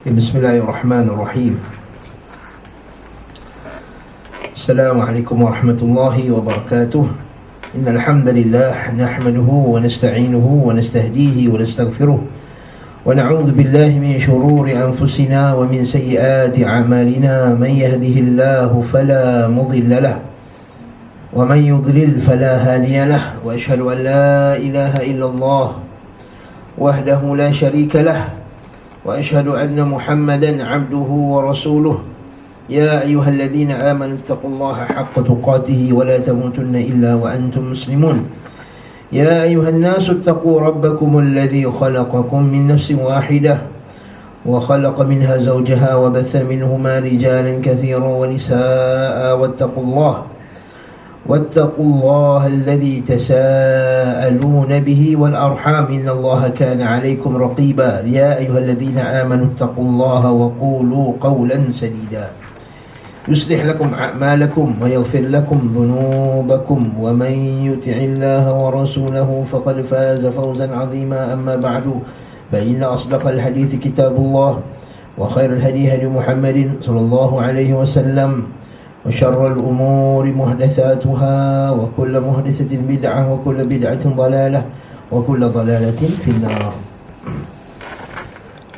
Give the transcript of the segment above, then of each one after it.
بسم الله الرحمن الرحيم. السلام عليكم ورحمة الله وبركاته. إن الحمد لله نحمده ونستعينه ونستهديه ونستغفره ونعوذ بالله من شرور أنفسنا ومن سيئات أعمالنا. من يهده الله فلا مضل له ومن يضلل فلا هادي له. وأشهد أن لا إله إلا الله وحده لا شريك له وأشهد أن محمدا عبده ورسوله. يا أيها الذين آمنوا اتقوا الله حق تقاته ولا تموتن إلا وأنتم مسلمون. يا أيها الناس اتقوا ربكم الذي خلقكم من نفس واحدة وخلق منها زوجها وبث منهما رجالا كثيرا ونساء. واتقوا الله الذي تساءلون به والأرحام إن الله كان عليكم رقيبا. يا أيها الذين آمنوا اتقوا الله وقولوا قولا سديدا يصلح لكم أعمالكم ويغفر لكم ذنوبكم ومن يطع الله ورسوله فقد فاز فوزا عظيما. أما بعد فإن أصدق الحديث كتاب الله وخير الهدي هدي محمد صلى الله عليه وسلم وشر الأمور محدثاتها وكل محدثة بدعة وكل بدعة ضلالة وكل ضلالة في النار.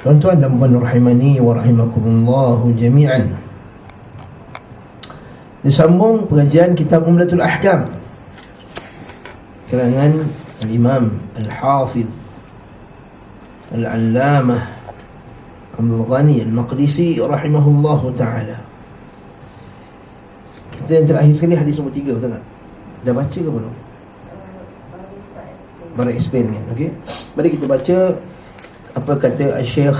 Tuan-tuan dan puan rahimani wa rahimakumullah jami'an. Disambung pengajian kitab Umdatul Ahkam karangan Al-Imam Al-Hafidh Al-Allamah Abdul Ghani Al-Maqdisi rahimahullahu ta'ala. Yang terakhir sekali hadis nombor 3, betul tak? Dah baca ke belum? Baru explain kan? Okey. Mari kita baca apa kata Syekh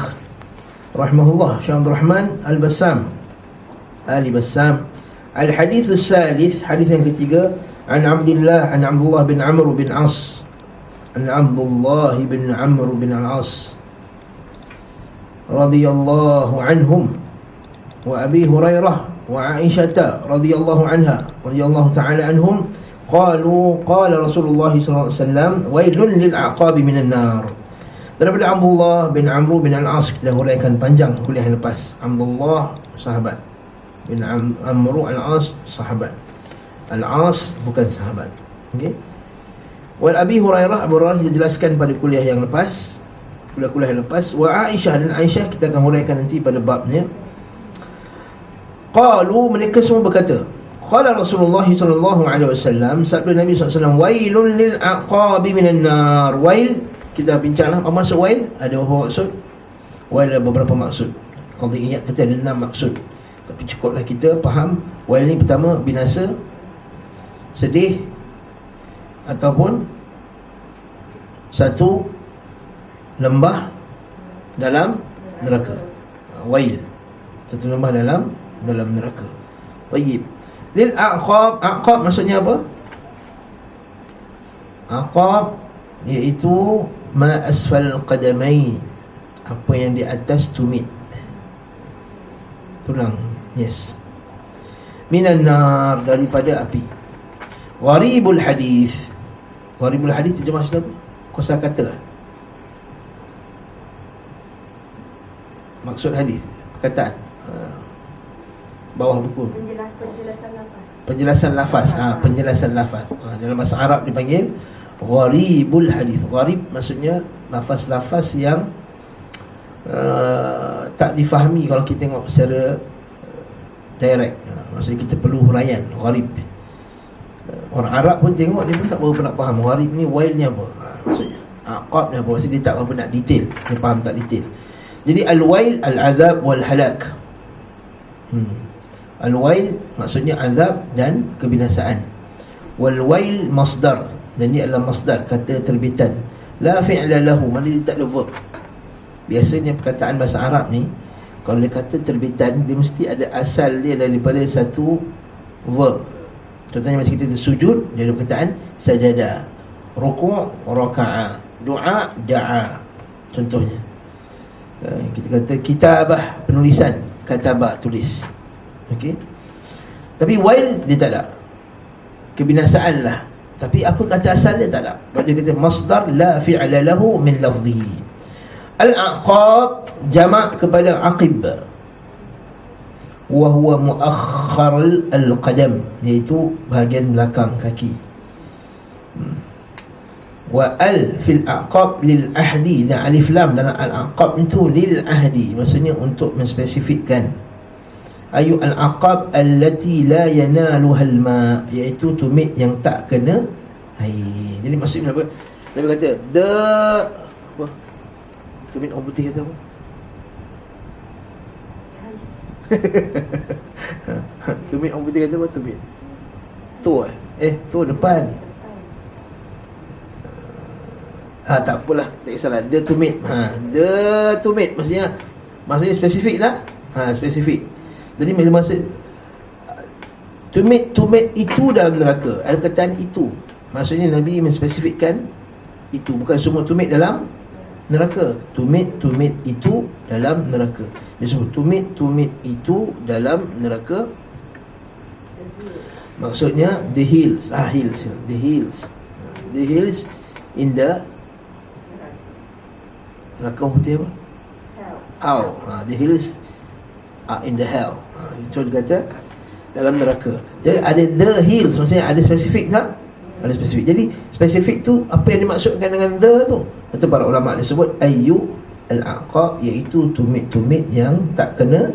rahimahullah, Syekh Abdul Rahman Al-Bassam Ali Bassam. Al-hadis al-salith, hadis yang ketiga, an Abdullah bin Amr bin As. An Abdullah bin Amr bin Al-As radhiyallahu anhum wa Abi Hurairah وعائشة رضي الله عنها رضي الله تعالى عنهم قال رسول الله صلى الله عليه وسلم ويل للأعقاب من النار. Daripada Abdullah bin Amr bin Al-As, kita huraikan panjang kuliah yang lepas. Abdullah sahabat, bin Amr Al-As sahabat. Al-As bukan sahabat. Okey. Wal Abi Hurairah, Abu Hurairah dijelaskan pada kuliah yang lepas, kuliah yang lepas. Wa Aisyah, dan Aisyah kita akan huraikan nanti pada babnya. Qalu, mereka semua berkata, qala Rasulullah sallallahu alaihi wasallam, sabda Nabi sallallahu alaihi wasallam, wailun lil aqabi minan nar. Wail, kita bincanglah apa maksud wail. Ada beberapa maksud. Wail ada beberapa maksud. Kalau ingat kata ada 6 maksud, tapi cukuplah kita faham. Wail ni pertama binasa, sedih, ataupun satu lembah dalam neraka. Wail, satu lembah dalam neraka. Tayyib. Lil aqab, aqab maksudnya apa? Aqab iaitu ma asfal qadamain, apa yang di atas tumit, tulang. Yes. Minan nar, daripada api. Gharibul hadis. Gharibul hadis terjemah sudah kosakata. Maksud hadis, perkataan. Bawah buku. Penjelasan lafaz. Penjelasan lafaz. Dalam bahasa Arab dipanggil gharibul hadis. Gharib maksudnya lafaz-lafaz yang tak difahami kalau kita tengok secara direct. Maksudnya kita perlu huraian. Gharib. Orang Arab pun tengok, dia pun tak berapa nak faham gharib ni, wail ni apa. Maksudnya aqab ni apa. Maksudnya dia tak berapa nak detail. Dia faham tak detail. Jadi al-wail al-azab wal-halak. Al-wail maksudnya azab dan kebinasaan. Wal-wail masdar, dan dia adalah masdar, kata terbitan. La fi'la lahu, maknanya dia tak ada verb. Biasanya perkataan bahasa Arab ni, kalau dia kata terbitan, dia mesti ada asal dia daripada satu verb. Contohnya macam kita sujud, dia ada perkataan sajada, ruku' raka'a, doa da'a. Contohnya kita kata kitabah, penulisan, katabah, tulis. Okey. Tapi wail dia tak ada. Kebinasaan lah. Tapi apa kata asal dia tak ada. Sebab dia kata masdar la fi'la lahu min lafzihi. Al-aqab jamak kepada aqib, wa huwa muakhkhar al-qadam, iaitu bahagian belakang kaki. Wa al fil aqab lil ahdi, dan alif lam dalam al-aqab itu lil ahdi, maksudnya untuk menspesifikkan. Ayu al-aqab allati la yanaluha al-ma, iaitu tumit yang tak kena air. Jadi maksudnya apa? Nabi kata apa? Tumit orang putih kata apa? Tumit orang putih kata apa? Tumit tu depan. Tak apalah, tak kisahlah. Dia tumit. Dia tumit maksudnya spesifik tak? Spesifik. Jadi bila maksud tumit itu dalam neraka, al-kataan itu, maksudnya Nabi menspesifikkan itu, bukan semua tumit dalam neraka. Tumit itu dalam neraka. Dia sebut tumit itu dalam neraka. Maksudnya the hills in the neraka putih apa? Hell. The hills are in the hell. Itu dia kata dalam neraka. Jadi ada the hills, maksudnya ada spesifik tak? Ada spesifik. Jadi spesifik tu apa yang dimaksudkan dengan the tu? Kata para ulama disebut ayu al-aqab, iaitu tumit-tumit yang tak kena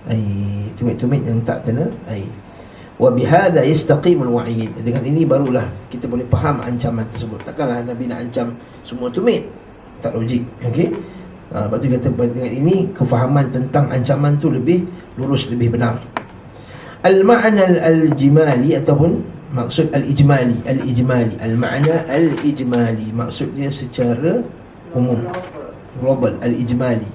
air. Tumit-tumit yang tak kena air. Wa bihadza yastaqimul wa'id. Dengan ini barulah kita boleh faham ancaman tersebut. Takkanlah Nabi nak ancam semua tumit, tak logik. Okey. Lepas tu kata dengan ini kefahaman tentang ancaman tu lebih lurus, lebih benar. Al-ma'na al-ijmali ataupun maksud al-ijmali. Al-ma'na al-ijmali, maksud dia secara umum, global. Al-ijmali,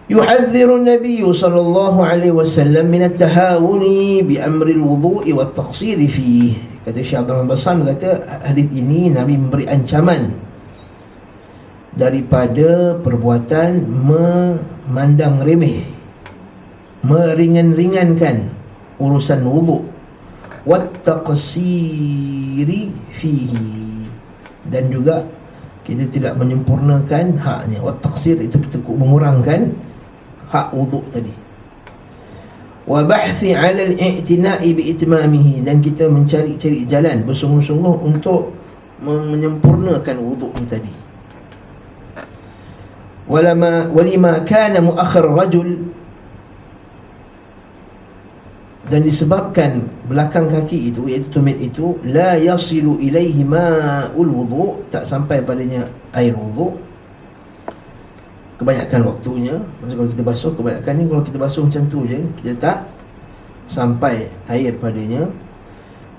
yuhadhdhiru an-nabiy sallallahu alaihi wasallam min at-tahawuni bi amri al-wudu'i wa at-taqsir fihi. Kata Syekh Abdul Rahman Bassam, kata hadis ini Nabi memberi ancaman daripada perbuatan memandang remeh, meringan-ringankan urusan wuduk, wat taqsiri fihi, dan juga kita tidak menyempurnakan haknya. Wat taqsir itu kita mengurangkan hak wuduk tadi. Wa bahthi 'ala al-i'tina'i bi itmamihi, dan kita mencari-cari jalan bersungguh-sungguh untuk menyempurnakan wuduk tadi. Walima kana muakhir rajul, dan disebabkan belakang kaki itu, iaitu tumit itu, la yasilu ilaihi ma'ul wudu', tak sampai padanya air wudu' kebanyakan waktunya. Maksudnya kalau kita basuh, kebanyakan ni kalau kita basuh macam tu je, kita tak sampai air padanya.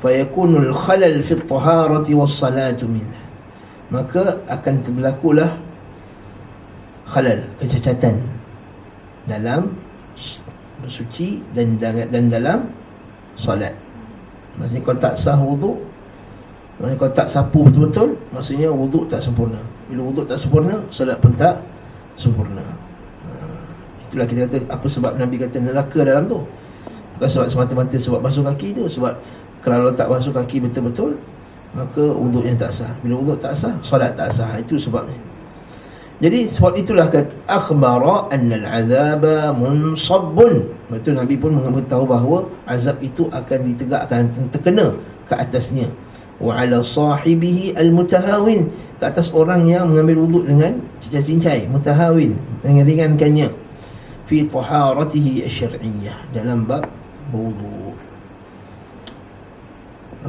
Fa yakunul khalal fi at-taharati was-salatu minhu, maka akan berlakulah khalal, kecacatan dalam bersuci dan dalam solat. Maksudnya kalau tak sah wuduk, maksudnya kalau tak sapu betul-betul, maksudnya wuduk tak sempurna. Bila wuduk tak sempurna, solat pun tak sempurna. Itulah kita kata apa sebab Nabi kata neraka dalam tu. Bukan sebab semata-mata sebab basuh kaki tu, sebab kalau tak basuh kaki betul-betul, maka wuduknya tak sah. Bila wuduk tak sah, solat tak sah. Itu sebabnya. Jadi sebab itulah kata akhbara anna al-'adzaba munsabbun. Betul, Nabi pun memberitahu bahawa azab itu akan ditegakkan, terkena ke atasnya. Wa 'ala sahibihi al-mutahawin, ke atas orang yang mengambil wuduk dengan cincai-cincai, mutahawin, meringankannya. Fi taharatihi asy-syar'iyyah, dalam bab wuduk.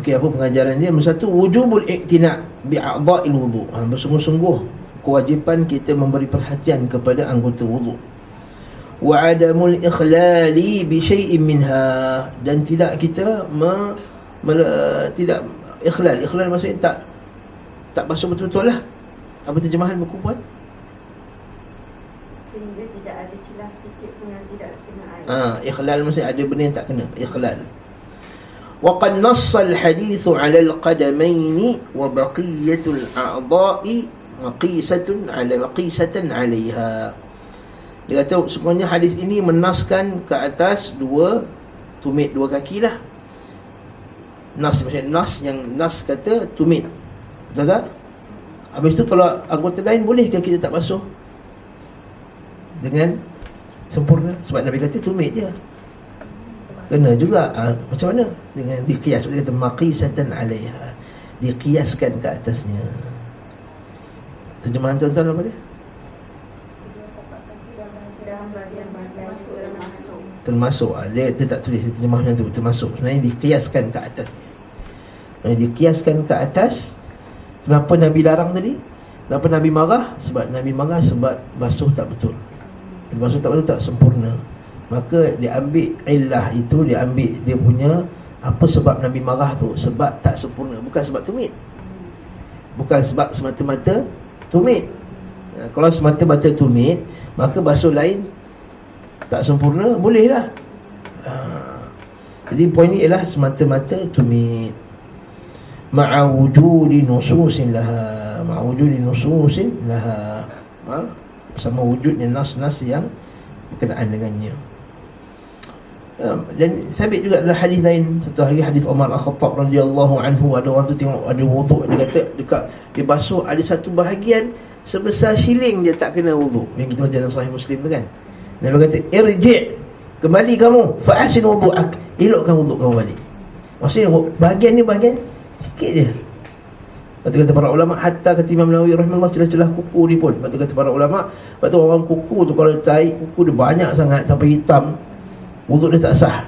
Okey, apa pengajaran dia? Nombor satu, wujubul i'tina' bi a'dha'il wuduk. Bersungguh-sungguh kewajipan kita memberi perhatian kepada anggota wuduk. Wa adamul ikhlali bi syai'in minha, dan tidak kita tidak ikhlal maksudnya tak basuh betul-betul lah. Apa terjemahan buku puan? Sehingga tidak ada celah sedikit pun yang tidak kena air. Ikhlal maksudnya ada benda yang tak kena, ikhlal. Wa qad nassa al-hadithu 'ala al-qadamaini wa baqiyatul a'dha'i maqisatan 'alayha. Dia kata sebenarnya hadis ini menaskan ke atas dua tumit, dua kaki lah. Nas, maksudnya nas, yang nas kata tumit, betul tak? Habis tu kalau anggota lain, bolehkah kita tak basuh dengan sempurna? Sebab Nabi kata tumit je. Kena juga. Macam mana? Dengan diqiyas. Dia kata maqisatan alaiha, diqiyaskan ke atasnya. Terjemahan tuan-tuan apa dia? Termasuk. Dia tak tulis terjemah macam tu, termasuk. Sebenarnya diqiyaskan ke atasnya. Diqiyaskan ke atas. Kenapa Nabi larang tadi? Kenapa Nabi marah? Sebab Nabi marah sebab basuh tak betul. Basuh tak betul, tak sempurna. Maka dia ambil illah itu, dia ambil dia punya apa sebab Nabi marah tu, sebab tak sempurna, bukan sebab tumit. Bukan sebab semata-mata tumit. Kalau semata-mata tumit, maka basuh lain tak sempurna, bolehlah. Jadi poin ni ialah semata-mata tumit. Ma'a wujudi nususin laha, ma'a wujudi nususin laha, sama wujudnya nas-nas yang berkenaan dengannya. Dan sabit juga dalam hadis lain. Satu hari hadis Umar Al-Khattab radhiyallahu anhu, ada orang tu tengok ada wuduk, dia kata dekat dia basuh ada satu bahagian sebesar siling dia tak kena wuduk. Yang kita baca dalam Sahih Muslim tu kan. Nabi kata irji', kembali kamu, fa ahsin wudu'ak, elokkan wuduk kamu balik. Maksudnya bahagian ni bahagian sikit je. Kata para ulama, hatta kata Imam Nawawi rahimahullah, celah-celah kuku ni pun. Kata para ulama, waktu orang kuku tu kalau tarik kuku dia banyak sangat sampai hitam, wuduk dia tak sah,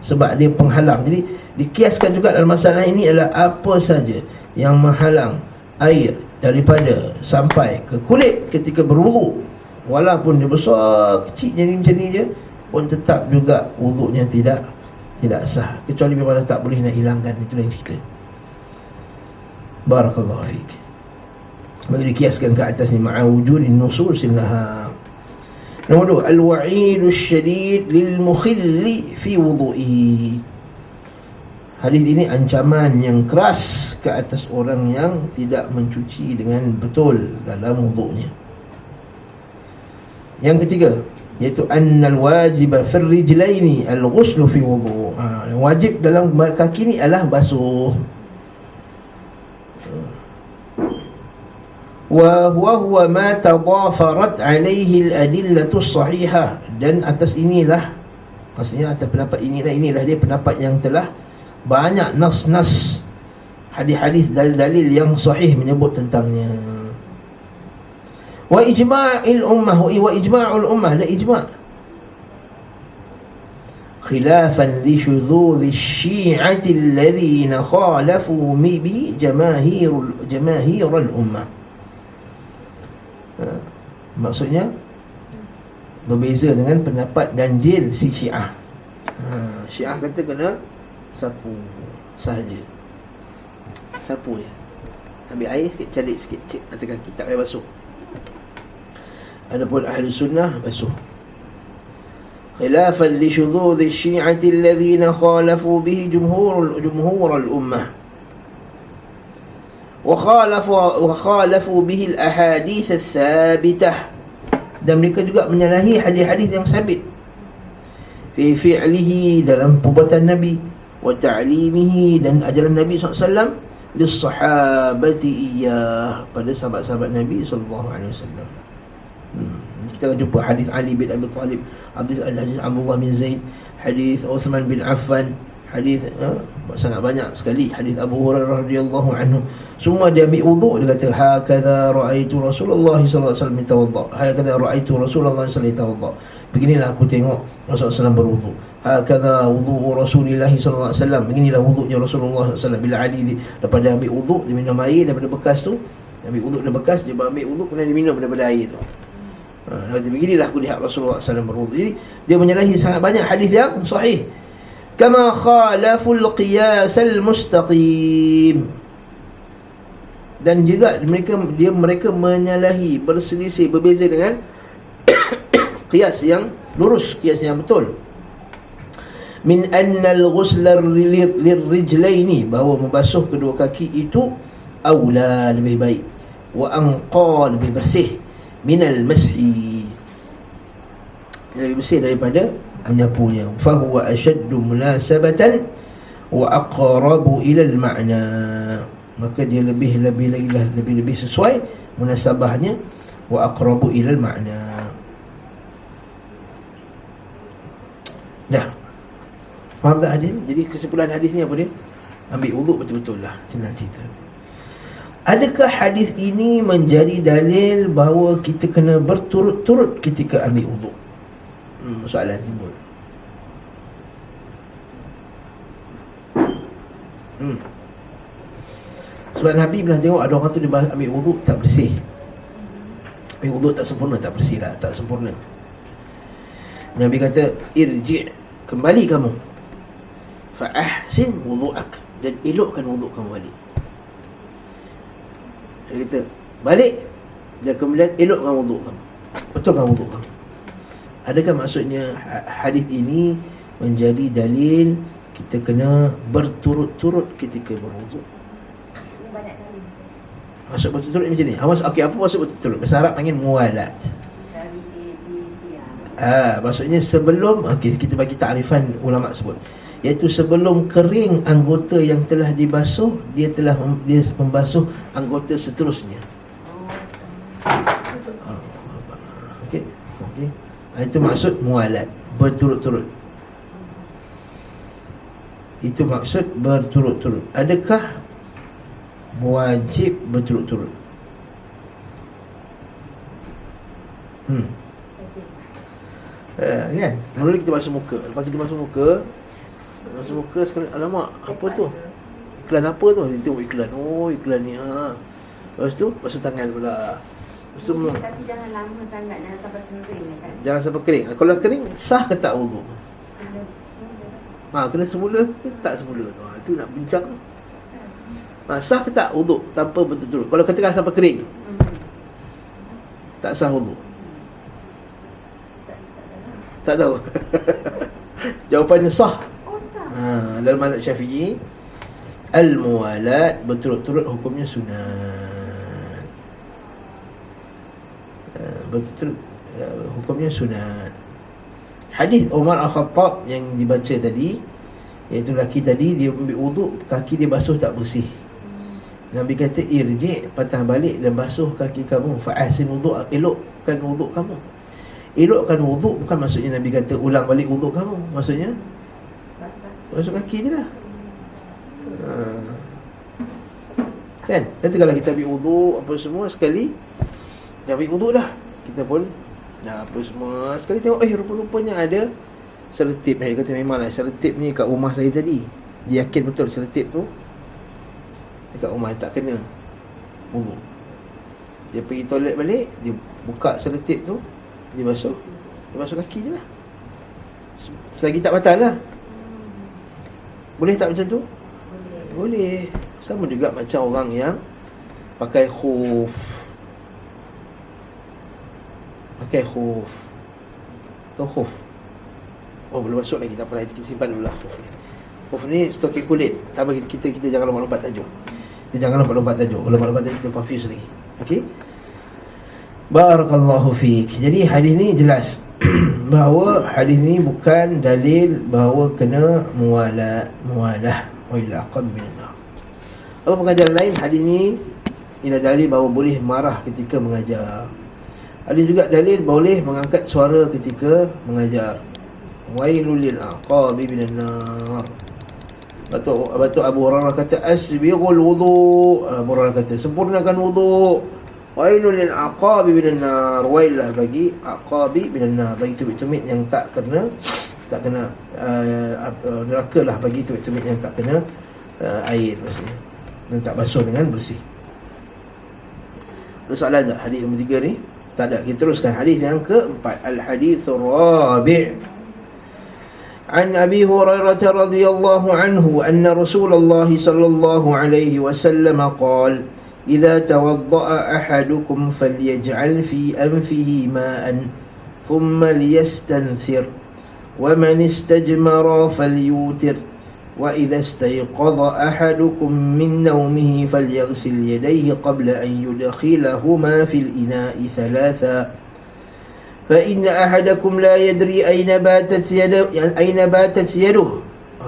sebab dia penghalang. Jadi dikiaskan juga dalam masalah ini adalah apa saja yang menghalang air daripada sampai ke kulit ketika berwuduk, walaupun dia besar kecil jadi macam ni je, pun tetap juga wuduknya tidak sah, kecuali memang tak boleh nak hilangkan. Itu lain cerita. Barakallahu fiik. Maka dikiaskan ke atas ni ma'a wujudin nususin laha. Nombor 2, al-wa'idu syadid lil mukhilli fi wudu'ihi. Hadis ini ancaman yang keras ke atas orang yang tidak mencuci dengan betul dalam wuduknya. Yang ketiga, iaitu annal wajiba fir rijlaini al-ghuslu fi wudu'. Wajib dalam kaki ni adalah basuh. Wa huwa ma tadafarat alaihi al-adillatu as-sahihah. Dan atas inilah, maksudnya atas pendapat inilah dia pendapat yang telah banyak nas-nas, hadis-hadis, dalil-dalil yang sahih menyebut tentangnya. Wa ijma'il ummah, wa ijma'ul ummah, la ijma'. Khilafan li syudhudhi syi'ati alladhina khalafu bihi jamaahirul ummah. Maksudnya berbeza dengan pendapat ganjil si Syiah. Syiah kata kena sapu sahaja, sapu je, ambil air sikit, calik sikit atas kaki, tak payah basuh. Adapun ahli sunnah basuh. Khilafan li syudhudhi syi'ati alladhina khalafu bihi jumhurul ummah. وخالفوا به الأحاديث الثابتة. Dan mereka juga menyalahi hadis-hadis yang sabit fi fi'lihi, dalam perbuatan Nabi, wa ta'limihi, dan ajaran Nabi SAW lis-sahabati iyyah, pada sahabat-sahabat Nabi SAW. Kita akan jumpa hadis Ali bin Abi Talib, hadis Abdullah bin Zaid, hadis Uthman bin Affan, hadis sangat banyak sekali, hadis Abu Hurairah radhiyallahu anhu. Semua dia ambil wuduk, dia kata hakadha ra'aitu Rasulullah sallallahu alaihi wasallam yatawadda, hakadha ra'aitu Rasulullah sallallahu alaihi wasallam yatawadda, beginilah aku tengok Rasulullah SAW berwuduk. Hakadha wudu Rasulillah sallallahu alaihi wasallam, beginilah wuduknya Rasulullah sallallahu alaihi wasallam. Bila Ali lepas dia ambil wuduk, dia minum air daripada bekas tu, dia ambil wuduk daripada bekas, dia ambil wuduk kemudian dia minum daripada air tu. Dia kata beginilah aku lihat Rasulullah SAW berwuduk. Jadi dia menyalahi sangat banyak hadis yang sahih. Kama khalaful qiyas al-mustaqim. Dan juga mereka menyalahi, berselisih, berbeza dengan qiyas yang lurus, qiyas yang betul. Min anna al-ghusla lirrijlaini, bahawa membasuh kedua kaki itu aula, lebih baik, wa anqa, lebih bersih, min al-mashi, lebih bersih daripada menyapunya. Fa huwa ashaddu munasabatan wa aqrabu ila al-ma'na. maka dia lebih sesuai munasabahnya, wa aqrabu ilal ma'na. Dah faham tak hadis? Jadi kesimpulan hadis ni apa dia? Ambil wuduk betul-betul lah, senang cerita. Adakah hadis ini menjadi dalil bahawa kita kena berturut-turut ketika ambil wuduk? Soalan timbul. Sebab Nabi pernah tengok ada orang tu dia ambil wuduk tak bersih. Ambil wuduk tak sempurna, tak bersih lah, tak sempurna. Nabi kata, irji', kembali kamu, fa'ahsin wudu'ak, dan elokkan wuduk kamu balik. Dia kata, balik, dan kemudian elokkan wuduk kamu, betulkan wuduk kamu. Adakah maksudnya hadis ini menjadi dalil kita kena berturut-turut ketika berwuduk? Banyak kali. Maksud berturut-turut macam ni. Okey, apa maksud berturut-turut? Bahasa Arab panggil muwalat. Maksudnya sebelum, kita bagi ta'rifan ulama sebut, iaitu sebelum kering anggota yang telah dibasuh, dia membasuh anggota seterusnya. Okey. Itu maksud muwalat, berturut-turut. Itu maksud berturut-turut. Adakah wajib berturut-turut? Kan? Mula kita basuh muka. Lepas kita basuh muka sekali, alamak, apa tu? Iklan apa tu? Dia tengok iklan. Oh, iklan ni. Lepas tu basuh tangan pula. Lepas tu, tapi jangan lama sangat, jangan sampai kering kan. Jangan sampai kering. Kalau kering, sah ke tak wuduk? Kena semula ke tak semula tu? Itu nak bincang. Sah ke tak wuduk tanpa berturut-turut? Kalau katakan sampai kering, tak sah wuduk? Tak tahu. Jawapannya sah. Sah. Dalam mazhab Syafi'i, al-muwalat berturut-turut hukumnya sunat. Berturut hukumnya sunat. Hadis Umar Al-Khattab yang dibaca tadi, iaitu lelaki tadi, dia ambil wuduk, kaki dia basuh tak bersih. Nabi kata, irji', patah balik dan basuh kaki kamu, fa'ahsin wuduk, elokkan wuduk kamu. Elokkan wuduk bukan maksudnya Nabi kata ulang balik wuduk kamu. Maksudnya basuh kaki je lah. Kan? Kata kalau kita ambil wuduk apa semua sekali, dah ambil wuduk dah, kita pun dah apa semua sekali tengok, rupa-rupanya ada seletip. Dia kata memanglah seletip ni kat rumah saya tadi. Dia yakin betul seletip tu dekat rumah tak kena wuduk. Dia pergi toilet balik, dia buka seletip tu, dia basuh kaki je lah. Selagi tak batal lah. Boleh tak macam tu? Boleh. Sama juga macam orang yang pakai khuf. Tahu khuf? Oh, belum masuk lagi, tak apa, kita simpan dulu lah khuf ni. Khuf ni stokin kulit. Tak apa, kita jangan lompat-lompat tajuk. Kita jangan lompat-lompat tajuk. Kalau lompat-lompat tajuk kita confuse lagi. Okey? Barakallahu fiik. Jadi hadis ni jelas bahawa hadis ni bukan dalil bahawa kena muwalah wa ila aqab min an-nar. Apa pengajaran lain? Hadis ni ialah dalil bahawa boleh marah ketika mengajar. Ada juga dalil boleh mengangkat suara ketika mengajar. Wailul lil aqabi min an-nar. Batu Abu Hurairah kata asbighul wudu. Abu Hurairah kata sempurnakan wudu. Wailul lil aqabi minan nar, wailah bagi aqabi minan nar, bagi tumit-tumit yang tak kena neraka lah, bagi tumit-tumit yang tak kena air maksudnya, dan tak basuh dengan bersih. Ada soalan tak hadis nombor 3 ni? Tak ada. Kita teruskan hadis yang keempat. Al-hadithur rabi'. An Abi Hurairah radhiyallahu anhu anna Rasulullah sallallahu alaihi wasallam qala إذا توضأ أحدكم فليجعل في أنفه ماء ثم ليستنثر ومن استجمر فليوتر وإذا استيقظ أحدكم من نومه فليغسل يديه قبل أن يدخلهما في الإناء ثلاثا فإن أحدكم لا يدري أين باتت يده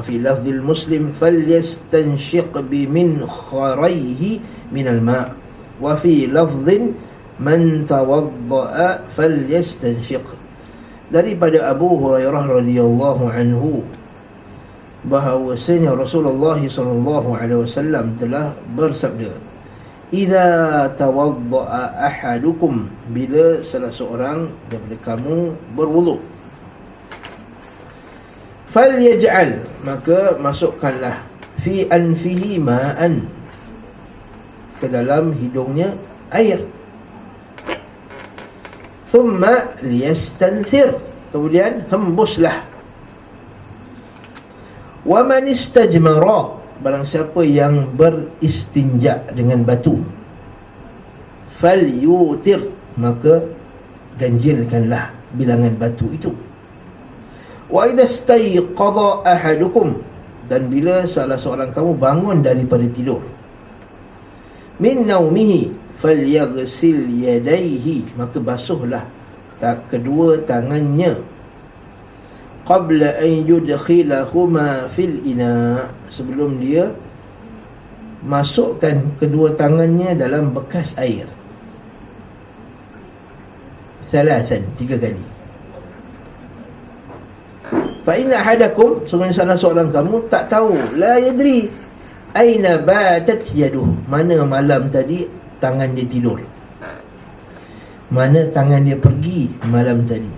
Fi lafzil Muslim falyastanshiq biminkharihi minal ma'. Wa fi lafzin man tawadda'a falyastanshiq. Daripada Abu Hurairah radhiyallahu anhu bahawasanya Rasulullah sallallahu alaihi wasallam telah bersabda, "Idza tawadda'a ahadukum," bila salah seorang daripada kamu berwuduk, "falyaj'al," maka masukkanlah, "fi anfihi ma'an," ke dalam hidungnya air, "thumma liyastanthir," kemudian hembuslah, "wa man istajmara," barang siapa yang beristinja dengan batu, "falyutir," maka ganjilkanlah bilangan batu itu. "Wa idza stayqadha ahadukum," dan bila salah seorang kamu bangun daripada tidur, "min naumihi falyaghsil yadayhi," maka basuhlah kedua tangannya, "qabla an yudkhilahuma fil ina," sebelum dia masukkan kedua tangannya dalam bekas air. Thalathan, 3 kali. Fa inna ahadakum, sungguhnya salah seorang kamu tak tahu, la yadri aina batat yaduh, mana malam tadi tangan dia tidur, mana tangan dia pergi malam tadi.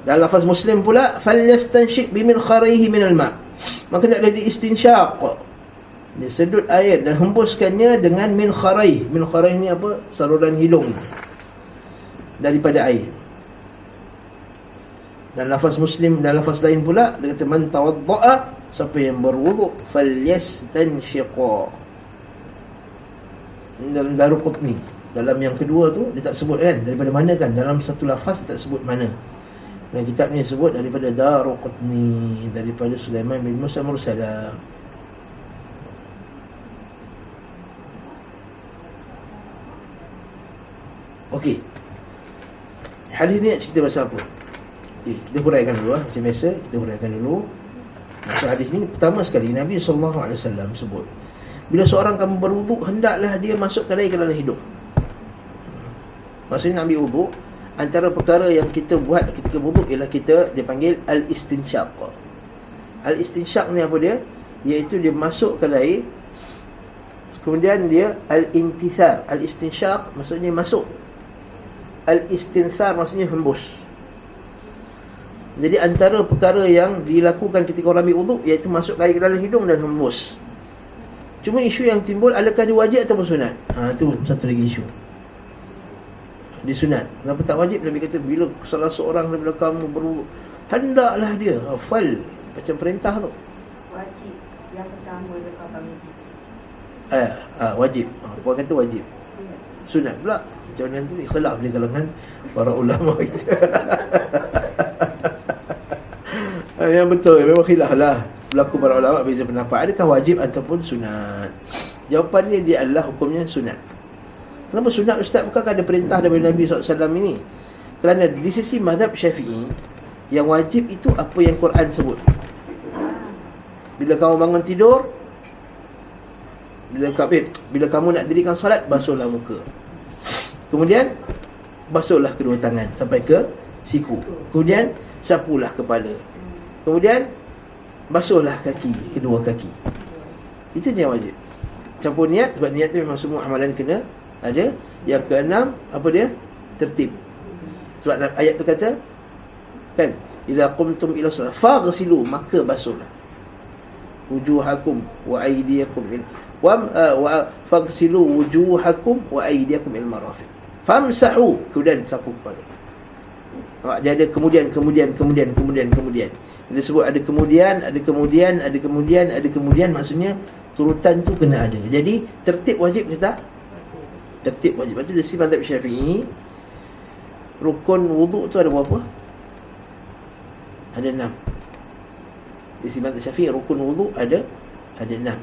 Dalam lafaz Muslim pula, falyastanshik biminkharihi minal ma', maka nak ada istinsyaq, dia sedut air dan hembuskannya dengan minkharaih. Minkharaih ni apa? Saluran hidung daripada air. Dan lafaz Muslim, dan lafaz lain pula dia kata, "Man tawadda'a," siapa yang berwuduk, "falyastanshiqa." Dalam Daruqutni, dalam yang kedua tu dia tak sebut kan daripada mana kan, dalam satu lafaz tak sebut mana. Dan kitab ni sebut daripada Daruqutni, daripada Sulaiman bin Musa Mursala. Okey, hadis ni nak cerita pasal apa? Kita huraikan dulu macam biasa, kita huraikan dulu. Maksud hadis ni, pertama sekali Nabi SAW sebut, bila seorang kamu berwuduk, hendaklah dia masukkan air ke dalam hidung. Maksudnya nak ambil wuduk, antara perkara yang kita buat ketika wuduk ialah kita, dia panggil al-istinsyaq. Al-istinsyaq ni apa dia? Iaitu dia masukkan air, kemudian dia al-intithar. Al-istinsyaq maksudnya masuk, al-istinthar maksudnya hembus. Jadi antara perkara yang dilakukan ketika orang ambil wuduk iaitu masuk air ke dalam hidung dan hembus. Cuma isu yang timbul, adakah dia wajib atau sunat? Itu satu lagi isu. Dia sunat. Kenapa tak wajib? Nabi kata, bila salah seorang daripada kamu berwuduk, hendaklah dia hafal macam perintah tu. Wajib. Yang pertama dekat kami. Wajib. Puan kata wajib. Sunat pula. Macam mana tu? Khilaf di kalangan para ulama kita. Yang betul, memang khilaf lah. Berlaku para ulama beza pendapat, adakah wajib ataupun sunat. Jawapannya dia adalah hukumnya sunat. Kenapa sunat, Ustaz? Bukankah ada perintah daripada Nabi SAW ini? Kerana di sisi mazhab Syafi'i, yang wajib itu apa yang Quran sebut. Bila kamu bangun tidur, bila kamu nak dirikan salat, basuhlah muka, kemudian basuhlah kedua tangan sampai ke siku, kemudian sapulah kepala, kemudian basuhlah kaki, kedua kaki. Itu yang wajib. Campur niat, sebab niat tu memang semua amalan kena ada. Yang keenam, apa dia? Tertib. Sebab ayat tu kata kan, idza qumtum ila salat faghsilu, maka basuhlah wujuhakum wa aydiyakum wa faghsilu wujuhakum wa aydiyakum il marafiq famsahu, kemudian sapu kepala. Dia ada kemudian. Dia sebut ada kemudian, maksudnya turutan tu kena ada. Jadi tertib wajib ke tak? Tertib wajib. Lepas tu dari mazhab Syafi'i, rukun wuduk tu ada berapa? Ada 6. Dari mazhab Syafi'i, rukun wuduk ada 6.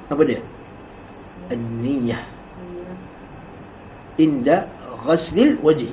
Apa dia? An-niyah inda ghaslil wajhi.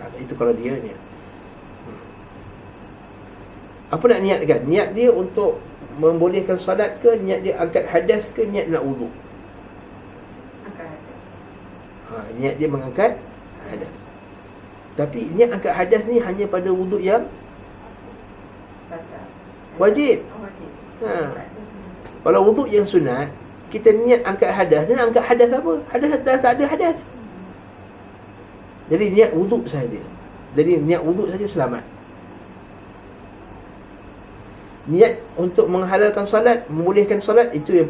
ta'ala. Itu kalau dia niat. Apa nak niatkan? Niat dia untuk membolehkan solat ke, niat dia angkat hadas ke, niat dia nak wuduk? Angkat hadas. Niat dia mengangkat hadas. Tapi niat angkat hadas ni hanya pada wuduk yang Batal. wajib. Wajib. Ha. Tak ada. Kalau wuduk yang sunat, kita niat angkat hadas. Dia nak angkat hadas apa? Hadas tak ada hadas. Jadi niat wuduk saja. Jadi niat wuduk saja selamat. Niat untuk menghalalkan salat, membolehkan salat, itu yang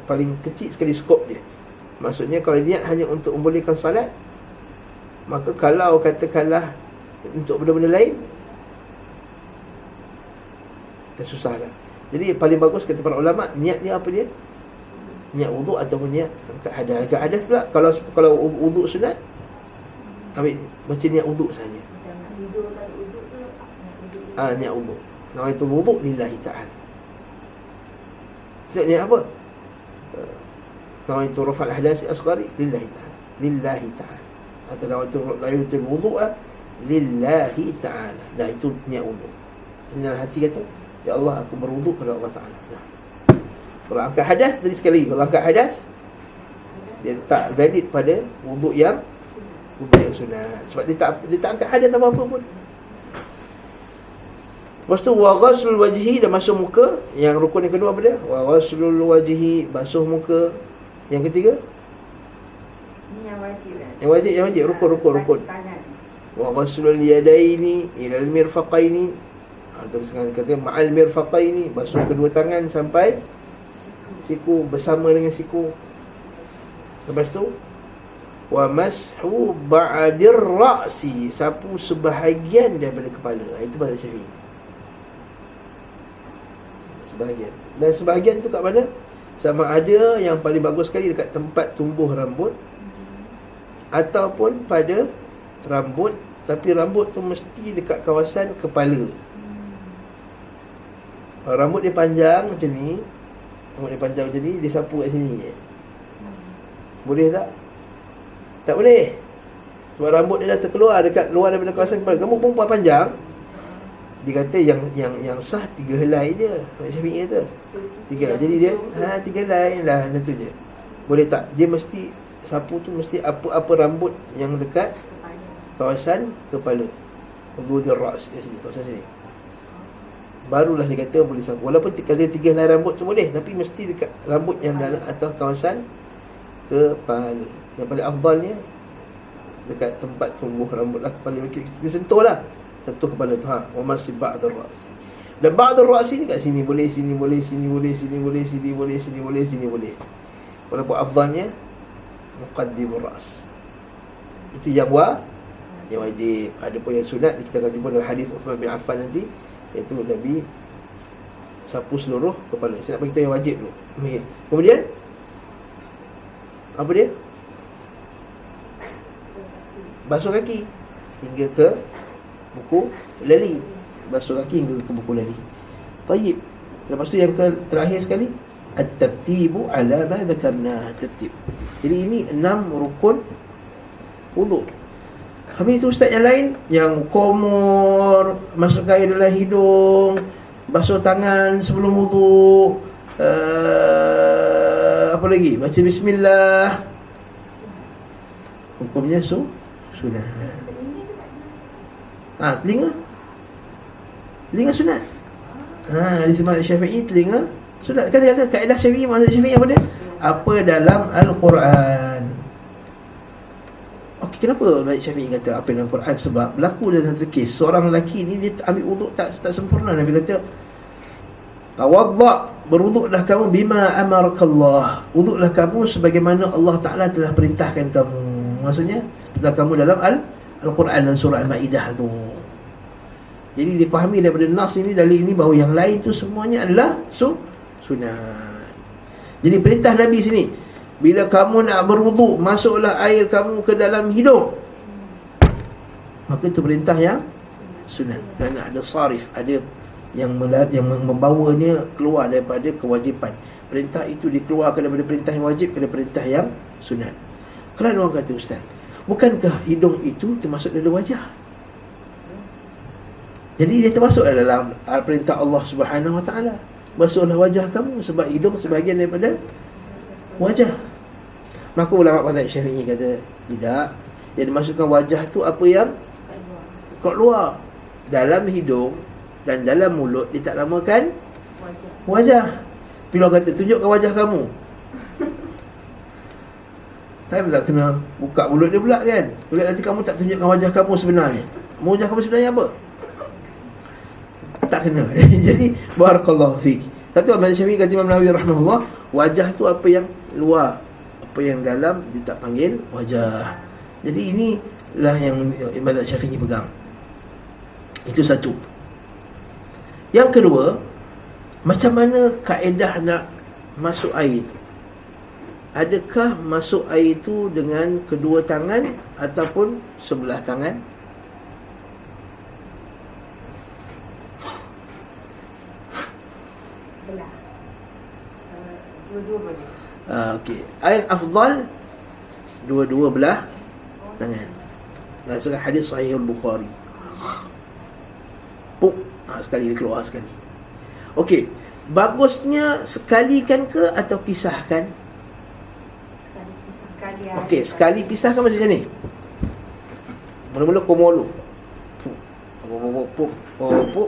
paling kecil sekali skop dia. Maksudnya kalau niat hanya untuk membolehkan salat, maka kalau katakanlah untuk benda-benda lain, dah susah dah. Jadi paling bagus kata para ulama, niat dia apa dia? Niat wuduk ataupun niat angkat hadas. Angkat hadas pula, kalau wuduk sunat, ambil macam niat wuduk saja. Macam nak tidur kalau uduk tu, Niat wuduk. Nawaitul wuduk lillahi ta'ala. Maksud niat apa? Nawaitul rafa'al hadasi asghari lillahi ta'ala. Lillahi ta'ala. Atau nawaitul wuduk lillahi ta'ala. Dah, itu niat wuduk. Dalam hati kata, ya Allah, aku berwuduk kepada Allah Ta'ala. Nah. Kalau angkat hadas, tadi sekali, kalau angkat hadas, dia tak valid pada wuduk yang sunat. Sebab dia tak angkat hadas apa-apa pun. Lepas tu wa ghaslul wajhi, dah basuh muka. Yang rukun yang kedua apa dia? Wa ghaslul wajhi, basuh muka. Yang ketiga? ni yang wajib kan? Yang wajib, rukun. Tangan. Wa ghaslul yadaini ilal mirfaqaini. Terus kata ma'al mirfaqaini, basuh kedua tangan sampai siku, bersama dengan siku. Lepas tu wa mashu ba'dir ra'si, sapu sebahagian daripada kepala. Itu mazhab Syafi'i. Sebahagian. Dan sebahagian tu kat mana? Sama ada yang paling bagus sekali dekat tempat tumbuh rambut, ataupun pada rambut, tapi rambut tu mesti dekat kawasan kepala. Kalau rambut dia panjang macam ni, rambut dia panjang macam ni, dia sapu kat sini je. Boleh tak? Tak boleh. Sebab rambut dia dah terkeluar dekat luar daripada kawasan kepala. Kamu perempuan panjang, dia kata yang sah 3 helai je. Syafi'i kata 3 helai. Jadi dia 3 helai lah, tentu je. Boleh tak? Dia mesti sapu tu mesti apa-apa rambut yang dekat kawasan kepala. Hudud ar-ra's kat sini, kawasan sini. Barulah dia kata boleh sapu. Walaupun kalau 3 helai rambut tu boleh, tapi mesti dekat rambut yang dalam atas kawasan kepala. Yang paling afdalnya dekat tempat tumbuh rambut lah, kepala. Kita sentuh lah, sentuh kepala tu. Wa masih ba'd ar-ra's. Dan ba'd ar-ra's ni kat sini boleh, sini boleh, sini boleh, sini boleh, sini boleh, sini boleh, sini boleh. Walaupun afdalnya muqaddimur ra's. Itu yang wajib. Ada pun yang sunat, kita akan jumpa dalam hadis Uthman bin Affan nanti, iaitu Nabi sapu seluruh kepala. Saya nak bagi tahu yang wajib dulu. Okay. Kemudian apa dia? Basuh kaki hingga ke buku lali. Basuh kaki hingga ke buku lali. Baik. Lepas tu yang terakhir sekali, at-tartibu ala ma dzakarna, tertib. Jadi ini 6 rukun wudu. Habis itu ustaz yang lain, yang kumur, masuk air dalam hidung, basuh tangan sebelum wudu, apa lagi? Baca bismillah. Hukumnya sunat. Telinga sunat. Di mazhab Syafi'i telinga sunat. Kan kata kaedah Syafi'i, mazhab Syafi'i apa dia? Apa dalam Al-Quran. Okey, kenapa mazhab Syafi'i kata apa dalam Al-Quran? Sebab berlaku dalam satu kes, seorang lelaki ni dia ambil wuduk tak sempurna. Nabi kata, tawadda, berwuduklah kamu bima amarakallah. Wuduklah kamu sebagaimana Allah Ta'ala telah perintahkan kamu. Maksudnya perintah kamu dalam Al-Quran dan surah Al-Ma'idah tu. Jadi dipahami daripada nas ini, dalil ini, bahawa yang lain tu semuanya adalah sunat. Jadi perintah Nabi sini, bila kamu nak berwuduk, masuklah air kamu ke dalam hidung. Maka itu perintah yang sunat. Kerana ada sarif, ada yang membawanya keluar daripada kewajipan. Perintah itu dikeluarkan daripada perintah yang wajib kepada perintah yang sunat. Kalau orang kata, ustaz, bukankah hidung itu termasuk dalam wajah? Jadi dia termasuk dalam perintah Allah Subhanahu Wa Taala. Basuhlah wajah kamu, sebab hidung sebahagian daripada wajah. Maka ulama mazhab Syafi'i kata tidak. Dia dimasukkan wajah tu apa yang kat luar. Dalam hidung dan dalam mulut dia tak namakan wajah. Bila orang kata tunjukkan wajah kamu, taklah kena buka mulut dia pula kan. Bila nanti kamu tak tunjukkan wajah kamu sebenarnya. Wajah kamu sebenarnya apa? Tak kena. Jadi barakallahu fik. Satu mazhab Syafi'i kata Imam Nawawi rahimahullah, wajah tu apa yang luar, apa yang dalam dia tak panggil wajah. Jadi inilah yang mazhab Syafi'i pegang. Itu satu. Yang kedua, macam mana kaedah nak masuk air? Adakah masuk air itu dengan kedua tangan ataupun sebelah tangan? Belah. Dua-dua boleh. Okey. Air afdal dua-dua belah tangan. Berdasarkan hadis sahih al-Bukhari. Puk, sekali dia keluar sekali. Okey. Bagusnya sekalikan ke atau pisahkan? Sekali. Okey, sekali pisahkan macam ni. Mula-mula komolu. Puk,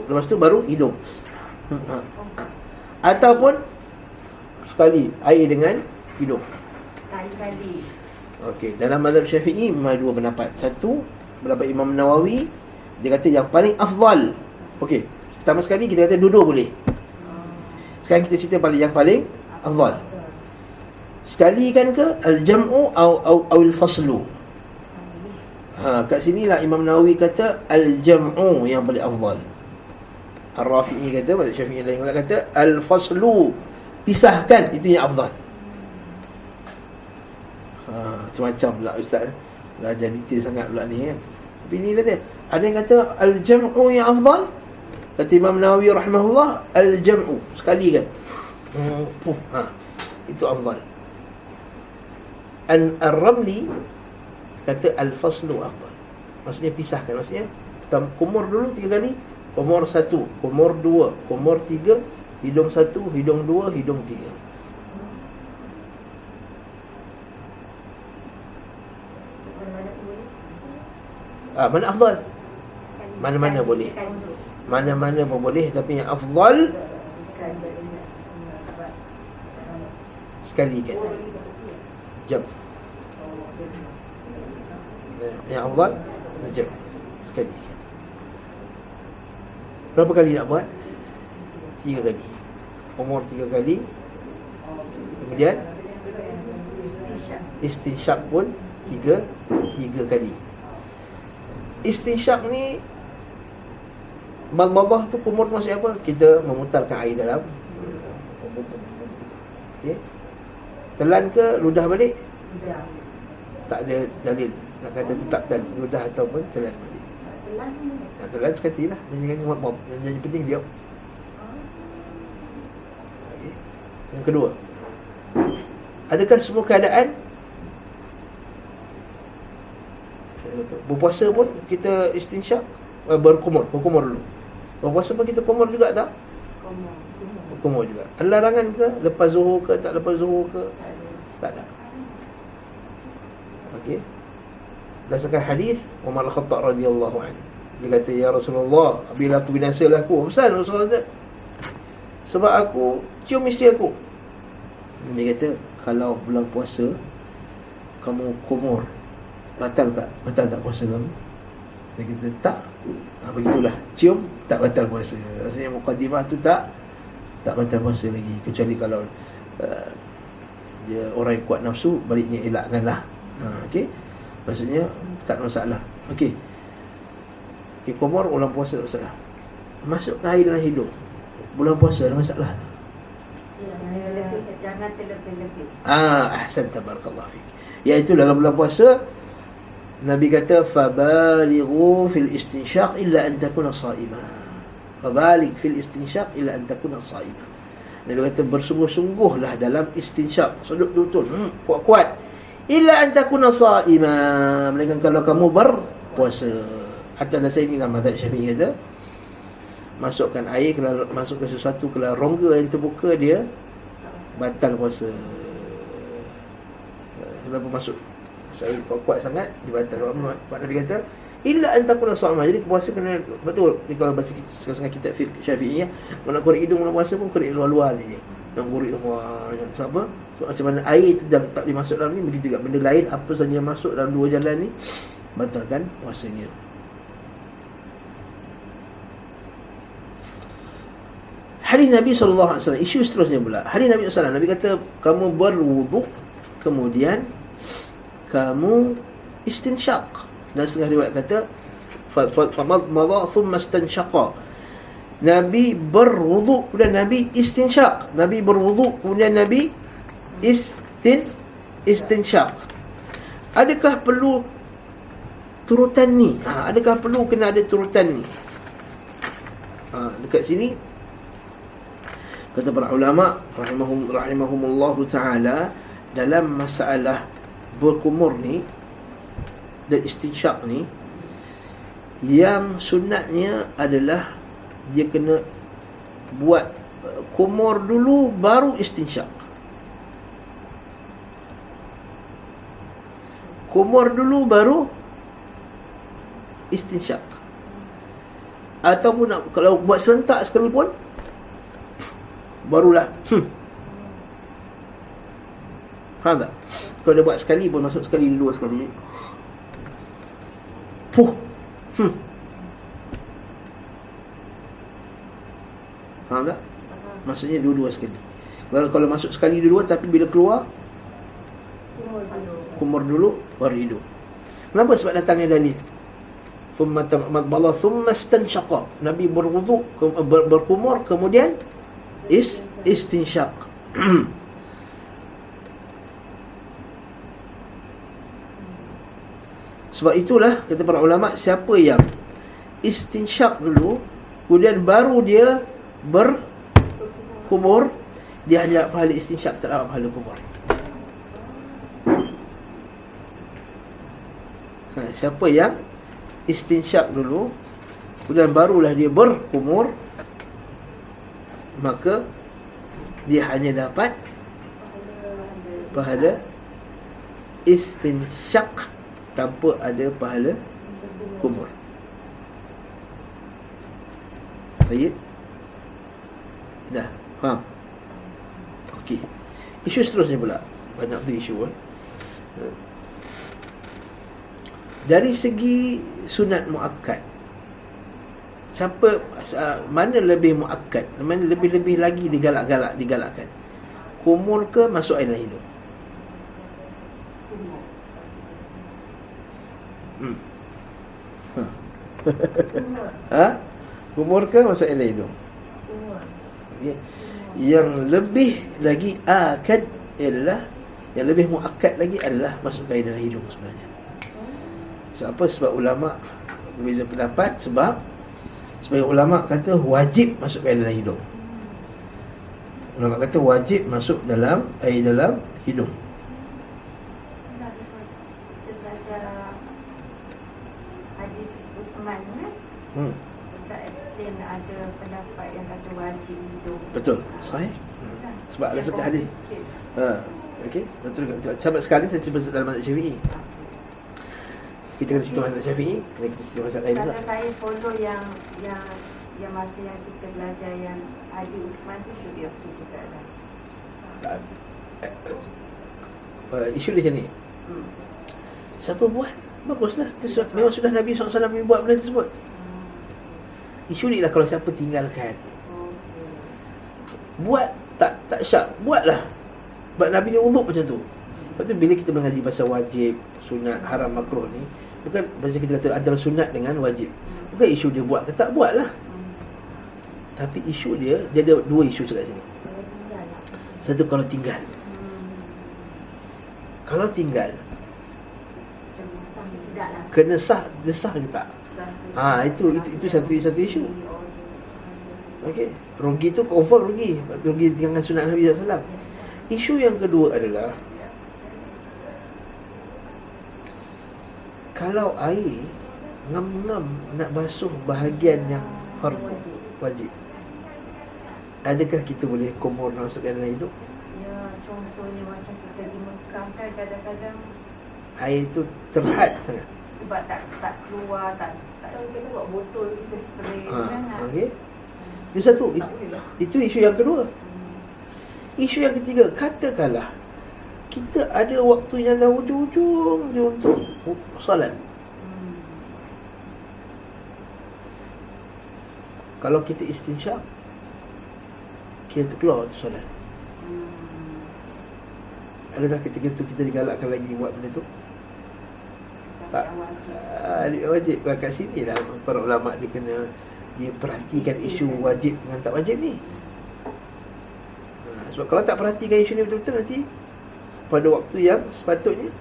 lepas tu baru hidung. Ataupun sekali air dengan hidung. Sekali. Okey, dalam mazhab Syafi'i memang dua pendapat. Satu, pendapat Imam Nawawi, dia kata yang paling afdal. Okey, pertama sekali kita kata dua-dua boleh. Sekarang kita cerita yang paling afdal. Sekali kan ke al-jam'u au al-faslu. Kat sinilah Imam Nawawi kata al-jam'u yang paling afdal. Ar-Rafi'i kata, mazhab Syafi'i lain kata al-faslu, pisahkan, itu yang afdal. Macam-macam pula ustaz. Belajar detail sangat pula ni kan. Tapi inilah dia. Ada yang kata al-jam'u yang afdal. Kata Imam Nawawi rahimahullah, al-jam'u sekali kan. Itu afdal. Ar-Ramli kata al-faslu afdal. Maksudnya pisahkan. Maksudnya kumur dulu 3 kali. Kumur 1, kumur 2, kumur 3, hidung 1, hidung 2, hidung 3. Mana afdal? Mana-mana boleh. Mana-mana pun boleh, tapi yang afdal sekali kan. Jam. Yang afdal jam sekali. Berapa kali nak buat? 3 kali. Umur 3 kali. Kemudian istinsyaq pun 3 kali. Istinsyaq ni, madmadah tu kumur tu maksud apa? Kita memutarkan air dalam. Okay. Telan ke ludah balik? Tak ada dalil nak kata tetapkan ludah ataupun telan balik. Telan sekali lah. Yang penting dia. Okay. Yang kedua, adakah semua keadaan berpuasa pun kita istinsyaq, berkumur dulu? Berpuasa pun kita kumur juga tak? Kumur juga. Ada larangan ke? Lepas zuhur ke? Tak lepas zuhur ke? Tak ada. Okey. Berdasarkan hadis Umar Al-Khattab radhiyallahu anhu, dia kata, ya Rasulullah, bila aku binasalah aku. Pasal Rasulullah kata, sebab aku cium isteri aku. Dia kata, kalau bulan puasa kamu kumur, batal tak puasa kamu? Dia kata tak. Begitulah, cium tak batal puasa. Rasanya mukadimah tu tak batal puasa lagi. Kecuali kalau dia orang yang kuat nafsu, baliknya elakkanlah. Okey, maksudnya tak masalah. Okey, kumur bulan puasa tak masalah. Masuk air dalam hidung bulan puasa ada masalah? Jangan terlebih-lebih. Ahsan, tabarakallah fik. Iaitu dalam bulan puasa Nabi kata, fabalighu fil istinsyaq illa an takuna sha'imah. Fabaligh fil istinsyaq illa an takuna sha'imah. Nabi kata, bersungguh-sungguhlah dalam istinsyaq. Sudut betul, kuat-kuat. Illa an takuna sha'imah, melainkan kalau kamu berpuasa. Hatta nasa ini dalam mazhab Syafi'i kata, masukkan air, kalau masukkan sesuatu ke dalam rongga yang terbuka, dia batal puasa. Kenapa masuk air kuat sangat, dibatal. Sebab Nabi kata illa an takuna sha'imah. Jadi puasa kena betul. Ni kalau baca setengah kitab fiqh Syafi'iyah, nak korek hidung dalam puasa pun korek luar-luar je. Nak korek luar apa? So, macam mana air itu tak boleh masuk dalam ni, begitu juga benda lain apa saja yang masuk dalam dua jalan ni batalkan puasanya. Hadis Nabi SAW, isu seterusnya pula. Hadis Nabi SAW, Nabi kata, kamu berwuduk, kemudian kamu istinsyaq. Dan setengah riwayat kata famadmadha thumma istanshaqa. Nabi berwuduk dan Nabi istinsyaq. Nabi berwuduk kemudian Nabi istinsyaq. Adakah perlu turutan ni? Adakah perlu kena ada turutan ni? Dekat sini kata para ulama rahimahumullahu taala, dalam masalah berkumur ni dan istinsyaq ni, yang sunatnya adalah dia kena buat kumur dulu baru istinsyaq. Kumur dulu baru istinsyaq. Ataupun kalau buat serentak sekali pun barulah faham tak? Kalau dia buat sekali pun, masuk sekali, dua sekali, faham tak? Maksudnya dua-dua sekali. Kalau masuk sekali dua-dua, tapi bila keluar kumur dulu baru hidup. Kenapa? Sebab datangnya dalil thumma tamadmala thumma istanshaqa. Nabi berwuduk, berkumur, kemudian istinsyaq. Sebab itulah kata para ulama, siapa yang istinsyak dulu kemudian baru dia berkumur, dia hanya dapat pahala istinsyak, tak dapat pahala kumur. Siapa yang istinsyak dulu kemudian barulah dia berkumur, maka dia hanya dapat pahala istinsyak tanpa ada pahala kumur. Baik? Dah, faham? Okey. Isu seterusnya pula. Banyak tu isu Dari segi sunat muakkad, mana lebih muakkad, mana lebih-lebih lagi digalakkan? Kumur ke masuk air dalam hidung? Kumur ke masuk air dalam hidung? Yang lebih lagi akad adalah, yang lebih muakkad lagi adalah masuk air dalam hidung sebenarnya. Sebab apa? Sebab ulama berbeza pendapat. Sebab sebagai ulama kata wajib masuk air dalam hidung. Ulama kata wajib masuk dalam air dalam hidung. Kita belajar hadis Usman kan? Ustaz explain ada pendapat yang kata wajib hidung. Betul, sahih. Sebab ada sekali hadis. Okey, betul. Sahabat sekali saya cuba dalam mazhab Syafi'i. Kita kena cerita mazhab Syafi'i, kita cerita mazhab lain pula. Kalau saya follow yang masa yang kita belajar yang hadis Usman tu should be okay juga lah. Isu di sini. Siapa buat? Baguslah. Memang sudah Nabi SAW yang buat benda tersebut. Isu ni lah kalau siapa tinggalkan. Buat tak syak, buatlah. Sebab Nabi ni wuduk macam tu. Lepas tu bila kita mengaji pasal wajib, sunat, haram, makruh ni, bukan macam kita kata antara sunat dengan wajib. Bukan isu dia buat ke tak buat lah. Tapi isu dia ada dua isu dekat sini. Satu, kalau tinggal. Kalau tinggal kena sah, dia sah ke tak? Itu satu isu. Okey, rugi tu confirm rugi tinggalkan sunat Nabi SAW. Isu yang kedua adalah kalau air ngam-ngam nak basuh bahagian yang fardu, wajib, adakah kita boleh kumur masukkan dalam hidung? Ya, contohnya macam kita di Mekah kan kadang-kadang air tu terhad sangat. Sebab tak keluar, tak kita buat botol kita spray kan. Okey. Itu satu. Itu isu yang kedua. Isu yang ketiga, katakanlah kita ada waktu yang dah ujung-ujung je untuk solat. Kalau kita istinsyak, kita terkeluar waktu solat. Adakah ketika itu kita digalakkan lagi buat benda tu? Tak. Wajib. Kat sini lah para ulama dia perhatikan isu wajib dengan tak wajib ni. Sebab kalau tak perhatikan isu ni betul-betul, nanti pada waktu yang sepatutnya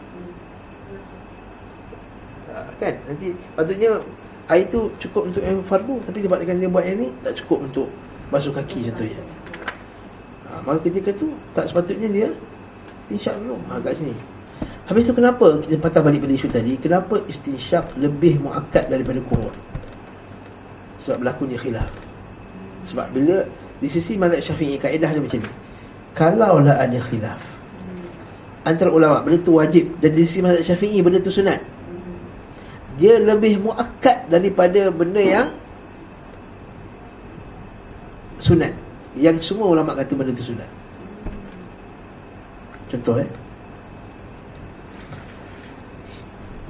kan, nanti patutnya air tu cukup untuk yang fardu, tapi sebabkan dia buat yang ni tak cukup untuk basuh kaki contohnya. Maka ketika tu tak sepatutnya dia istinsyak dulu. Kat sini. Habis tu kenapa kita patah balik pada isu tadi, kenapa istinsyak lebih muakkad daripada kumur? Sebab berlakunya khilaf. Sebab bila di sisi mazhab Syafi'i, kaedah dia macam ni, kalaulah ada khilaf antara ulama benda tu wajib, dan di sisi mazhab Syafi'i benda tu sunat, dia lebih muakkad daripada benda yang sunat, yang semua ulama kata benda tu sunat. Contoh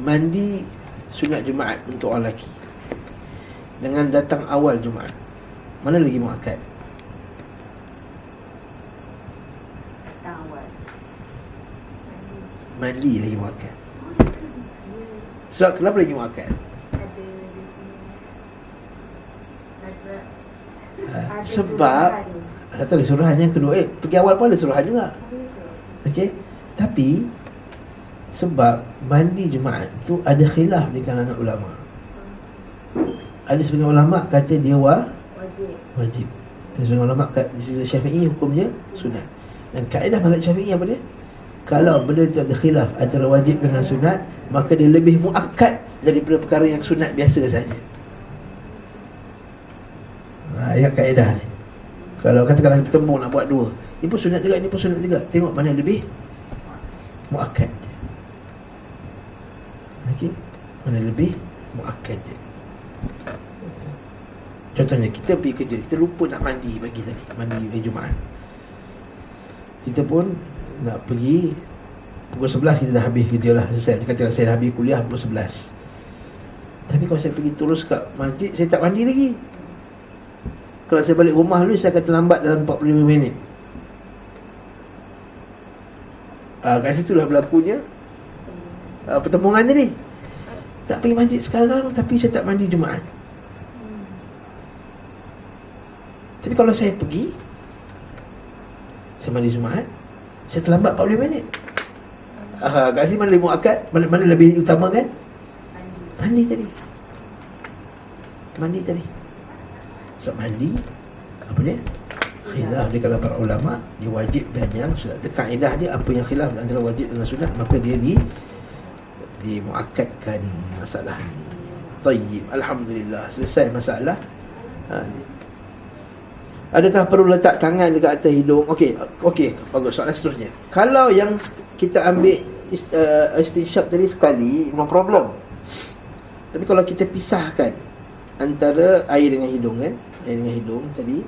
mandi sunat Jumaat untuk orang lelaki dengan datang awal Jumaat, mana lagi muakkad? Mandi lagi muakkad. Sebab kenapa lagi muakkad? Sebab satu ada suruhan, yang kedua pergi awal pun ada suruhan juga. Okey. Tapi Sebab mandi Jumaat tu ada khilaf di kalangan ulama. Ada sebagian ulama kata dia wajib. Dan sebagian ulama kata di sisi Syafi'i hukumnya sunat. Dan kaedah mazhab Syafi'i apa dia? Kalau benda tu ada khilaf antara wajib dengan sunat, maka dia lebih muakkad daripada perkara yang sunat biasa saja. Ayat kaedah ni. Kalau katakanlah bertemu nak buat dua, ini pun sunat juga, ini pun sunat juga. Tengok mana lebih muakkad. Okey, mana lebih muakkad je. Contohnya kita pergi kerja, kita lupa nak mandi pagi tadi, mandi hari Jumaat. Kita pun nak pergi pukul 11 kita dah habis kerja lah, selesai. Dia kata saya dah habis kuliah pukul 11. Tapi kalau saya pergi terus kat masjid, saya tak mandi lagi. Kalau saya balik rumah dulu, saya akan terlambat dalam 45 minit. Kat situ lah berlakunya pertemuan tadi. Nak pergi masjid sekarang, tapi saya tak mandi Jumaat. Tapi kalau saya pergi, saya mandi Jumaat, saya terlambat 45 minit. Kat sini mana lebih muakkad? Mana lebih utama kan? Mandi tadi. So mandi, apa dia? Khilaf dia kalau para ulama, dia wajib dan yang sunat. Kaedah dia, apa yang khilaf antara wajib dengan sunat, maka dia dimuakkadkan masalah ni. Tayyib, alhamdulillah, selesai masalah. Adakah perlu letak tangan dekat atas hidung? Okey, bagus. Soalan seterusnya, kalau yang kita ambil istinsyaq tadi sekali, no problem. Tapi kalau kita pisahkan antara air dengan hidung kan, air dengan hidung tadi,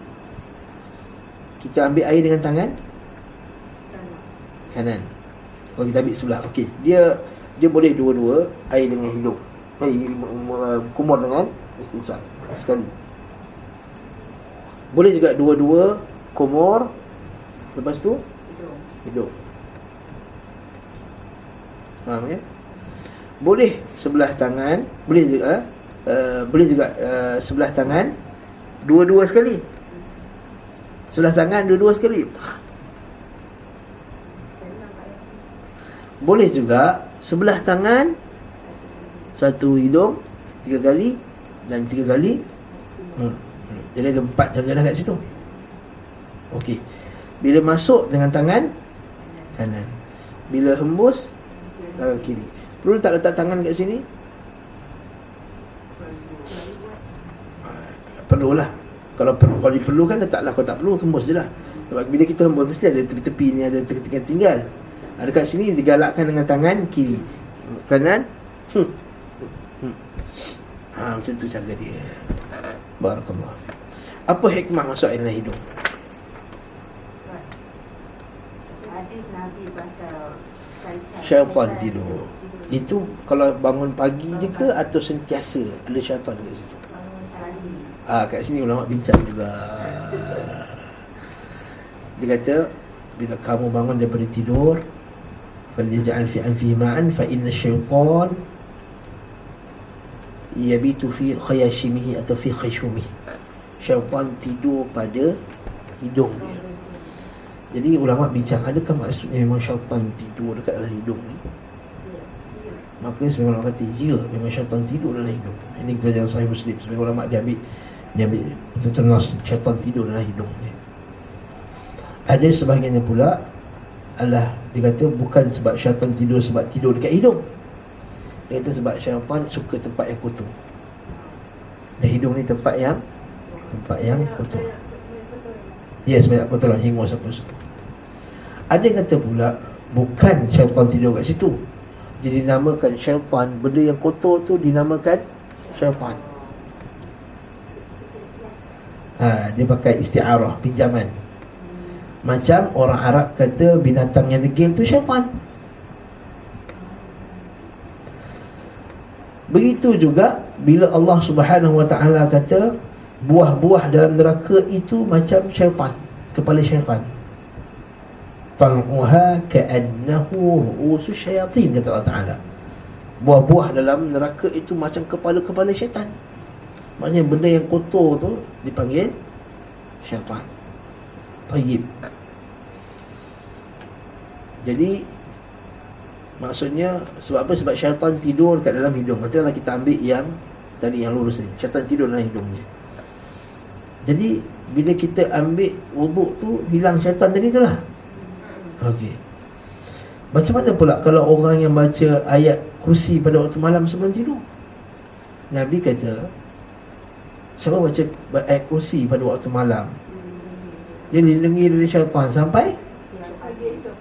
kita ambil air dengan tangan kanan. Kalau kita ambil sebelah, okey, dia boleh dua-dua, air dengan hidung, kumur dengan istinsyaq sekali. Boleh juga dua-dua kumur, lepas tu hidung. Faham kan? Boleh sebelah tangan, boleh juga sebelah tangan dua-dua sekali. Sebelah tangan dua-dua sekali. Boleh juga sebelah tangan satu hidung 3 kali dan 3 kali. Jadi ada 4 cara dah kat situ. Okey. Bila masuk dengan tangan kanan, bila hembus tangan kiri. Perlu tak letak tangan kat sini? Perlulah. Kalau diperlukan letaklah. Kalau tak perlu, hembus je lah. Sebab bila kita hembus, mesti ada tepi-tepi ni, ada tinggal. Ada kat sini digalakkan dengan tangan kiri, kanan. Macam tu cara dia. Barakallah. Apa hikmah masuk air dalam hidung? Hadis Nabi pasal Syaitan tidur. Itu kalau bangun pagi je ke atau sentiasa ada syaitan kat situ? Kat sini ulama bincang juga. Dia kata bila kamu bangun daripada tidur, falyaj'al fi anfihi ma'an fa inna syaitan yabitu fi khayashimihi atau fi khayshumih. Syaitan tidur pada hidung dia. Jadi ulama bincang, adakah maksudnya memang syaitan tidur dekat dalam hidung ni? Maka sebagian ulama kata, ya, memang syaitan tidur dalam hidung. Ini pelajaran Sahih Muslim. Sebagian ulama dia ambil ternas syaitan tidur dalam hidung dia. Ada sebahagiannya pula dia kata bukan sebab syaitan tidur sebab tidur dekat hidung. Dia kata sebab syaitan suka tempat yang kotor. Dan hidung ni tempat yang kotor. Yes, banyak kotoran, hingus apa semua. Ada yang kata pula bukan syaitan tidur kat situ, dia dinamakan syaitan. Benda yang kotor tu dinamakan syaitan. Dia pakai isti'arah, pinjaman. Macam orang Arab kata binatang yang degil tu syaitan. Begitu juga bila Allah Subhanahu Wa Ta'ala kata buah-buah dalam neraka itu macam syaitan, kepala syaitan. Tal'uha ka'annahu ru'usus syayatin, kata Allah Ta'ala. Buah-buah dalam neraka itu macam kepala-kepala syaitan. Maksudnya benda yang kotor tu dipanggil syaitan. Tayyib. Jadi Maksudnya sebab apa? Sebab syaitan tidur kat dalam hidung. Katakanlah kita ambil yang tadi yang lurus ni, syaitan tidur dalam hidungnya. Jadi bila kita ambil wuduk tu, hilang syaitan tadi tu lah. Okey. Macam mana pula kalau orang yang baca ayat kursi pada waktu malam sebelum tidur? Nabi kata, siapa baca ayat kursi pada waktu malam, dia dilindungi dari syaitan sampai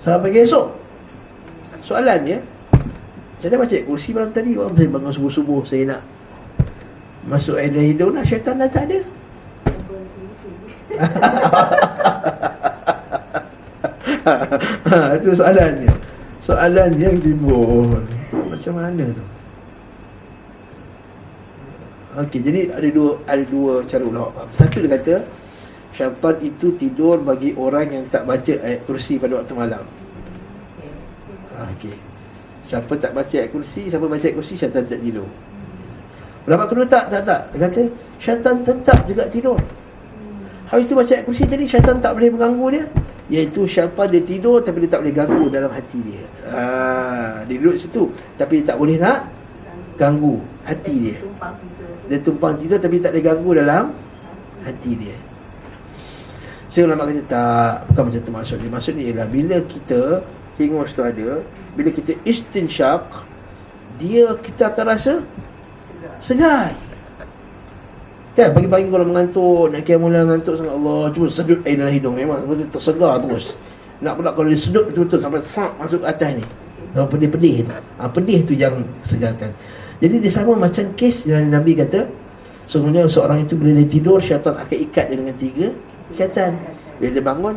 pagi esok. Soalan dia, saya dah baca ayat kursi malam tadi, saya bangun subuh-subuh, saya nak masuk air dari hidung, nak syaitan dah tak ada. Itu soalannya. Soalan yang timbul, macam mana tu? Okey, jadi ada dua cara ulama. Satu dia kata syaitan itu tidur bagi orang yang tak baca ayat kursi pada waktu malam. Okey. Siapa tak baca ayat kursi, siapa baca ayat kursi, syaitan tak tidur. Ulama kedua tak. Dia kata syaitan tetap juga tidur. Hari itu baca ayat kursi tadi, syaitan tak boleh mengganggu dia. Iaitu syaitan dia tidur tapi dia tak boleh ganggu dalam hati dia. Dia duduk situ tapi dia tak boleh nak ganggu hati dia. Dia tumpang tidur tapi tak boleh ganggu dalam hati dia. Saya ulama kata tak, bukan macam tu maksud dia. Maksud dia ialah bila kita hingus tu ada, bila kita istinsyak, kita akan rasa segar. Kan pagi-pagi kalau mengantuk, nak kira mula ngantuk sangat, Allah, cuma sedut air dalam hidung, memang betul tersegar terus. Nak pula kalau dia sedut betul-betul sampai masuk ke atas ni, kalau pedih-pedih tu, pedih tu yang segarkan. Jadi dia sama macam kes yang Nabi kata, sebenarnya seorang itu bila dia tidur, syaitan akan ikat dia dengan 3 ikatan. Bila dia bangun,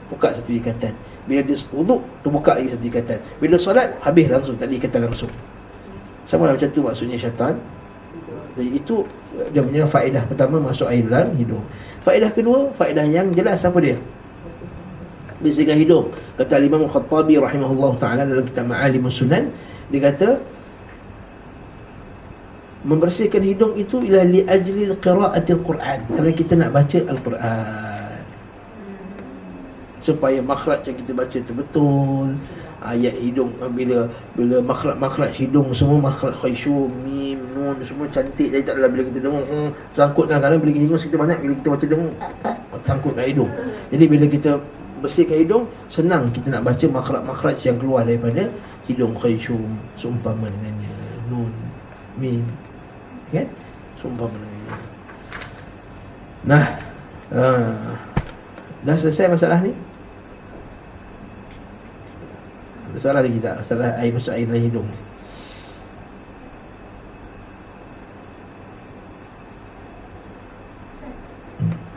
buka 1 ikatan. Bila dia wuduk, terbuka lagi 1 ikatan. Bila solat, habis langsung, tak ada ikatan langsung. Sama lah macam tu maksudnya syaitan. Jadi itu dia punya faedah pertama, masuk air dalam hidung. Faedah kedua, faedah yang jelas apa dia? Bersihkan hidung. Kata Imam Khattabi rahimahullah ta'ala dalam kitab Ma'alimus Sunan, dia kata membersihkan hidung itu ialah li ajli qira'atil Quran, kerana kita nak baca Al-Quran, supaya makhraj yang kita baca itu betul. Ayat hidung, bila makhraj hidung semua, makhraj khayshum, mim, nun semua cantik. Jadi tak adalah bila kita dengung sangkut, kadang-kadang bila kita dengung kita banyak, bila kita baca dengung sangkut kat hidung. Jadi bila kita bersihkan hidung, senang kita nak baca makhraj yang keluar daripada hidung, khayshum, seumpama dengannya, nun, mim, kan, seumpama dengannya. Nah, dah selesai masalah ni? Soalan lagi tak? Masalah air masuk air dalam hidung ni.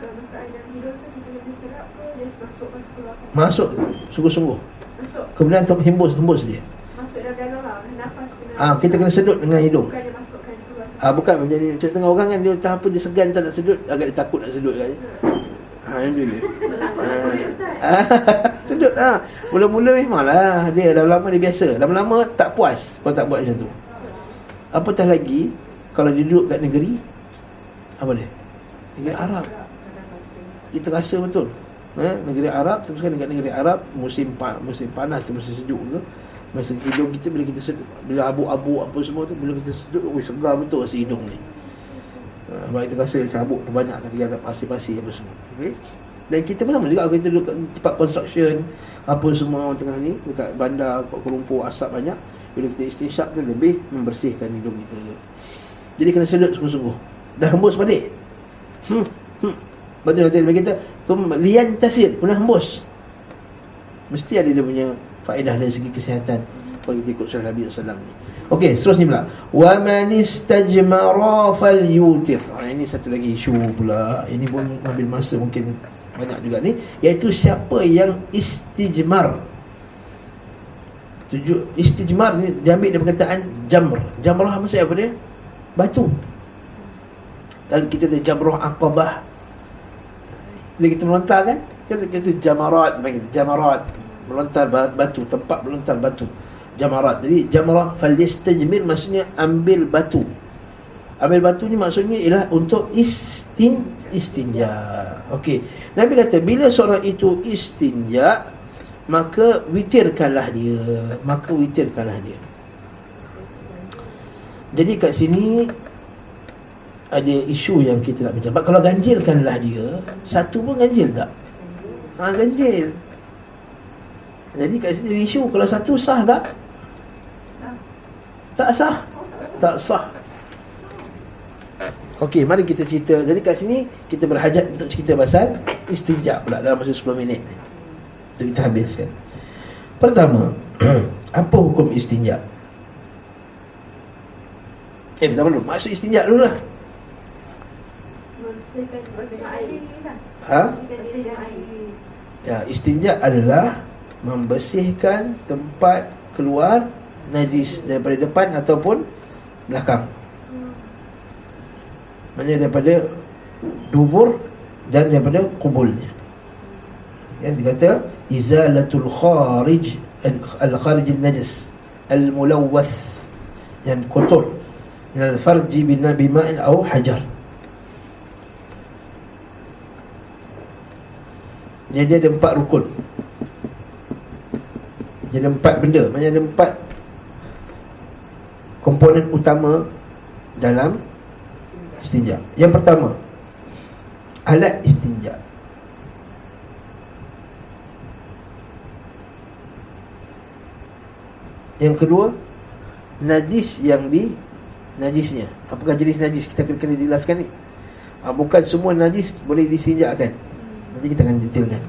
Kalau masuk air dalam hidung tu, kita kena serap ke dia masuk Masuk sungguh-sungguh. Masuk. Kemudian hembus dia. Masuk dalam lah, nafas kena. Kita kena sedut dengan hidung. Bukan dia masukkan keluar. Bukan menjadi macam setengah orang kan, dia entah apa dia segan tak nak sedut, agak dia takut nak sedut kan. Yang tu dia. Sedut lah. Mula-mula memanglah dia, lama-lama dia biasa. Lama-lama tak puas kalau tak buat macam tu. Apatah lagi kalau dia duduk kat negeri apa dia? Negeri Arab. Kita rasa betul. Negeri Arab, terus kan dekat negeri Arab musim panas tu, musim sejuk ke, masa hidung kita bila kita sedut, bila abu-abu apa semua tu, bila kita sedut, segar betul rasa hidung ni. Sebab kita rasa cabuk terbanyak kan, dia ada pasir-pasir apa semua. Okay? Dan kita pun sama juga, kalau kita duduk kat tempat construction apa semua tengah ni, dekat bandar, Kuala Lumpur, asap banyak, bila kita istinsyak tu lebih membersihkan hidung kita. Jadi kena sedut sungguh-sungguh. Dah hembus balik. Betul nanti dia kata lian tasir, kena hembus. Mesti ada dia punya faedah dari segi kesihatan kalau kita ikut sunnah Nabi sallallahu alaihi wasallam ni. Okey, seterusnya pula. Wa man istajmara falyutir. Ini satu lagi isu pula. Ini pun ambil masa mungkin banyak juga ni, iaitu siapa yang istijmar. Istijmar ni diambil dari perkataan jamr. Jamrah maksudnya apa dia? Batu. Kalau kita ada jamrah aqabah, bila kita melontar kan, kita jamarat, jamarat, melontar batu, tempat melontar batu, jamarat. Jadi jamrah falyastajmir maksudnya ambil batu. Ambil batu ni maksudnya ialah untuk istinja. Okey. Nabi kata bila seorang itu istinja, maka witirkanlah dia. Jadi kat sini ada isu yang kita nak bincang. Kalau ganjilkanlah dia, satu pun ganjil tak? Ganjil. Jadi kat sini isu, kalau satu sah tak? Tak sah. Tak sah. Okey, mari kita cerita. Jadi kat sini kita berhajat untuk cerita pasal istinja pula dalam masa 10 minit. Untuk kita habiskan. Pertama, apa hukum istinja? Pertama dulu, maksud istinja dulu lah. Bersihkan air lah. Bersihkan air. Ya, istinja adalah membersihkan tempat keluar najis daripada depan ataupun belakang. Maksudnya daripada dubur dan daripada kubulnya. Yang dikata izalatul kharij al-kharij an-najas al-mulawwath, yang kotor, min al-farji bima'in aw hajar. Jadi ada 4 rukun. Jadi ada 4 benda. Maksudnya ada 4 komponen utama dalam istinja. Yang pertama, alat istinja. Yang kedua, najis yang najisnya. Apakah jenis najis? Kita kena jelaskan ni. Bukan semua najis boleh distinjakan. Nanti kita akan detailkan.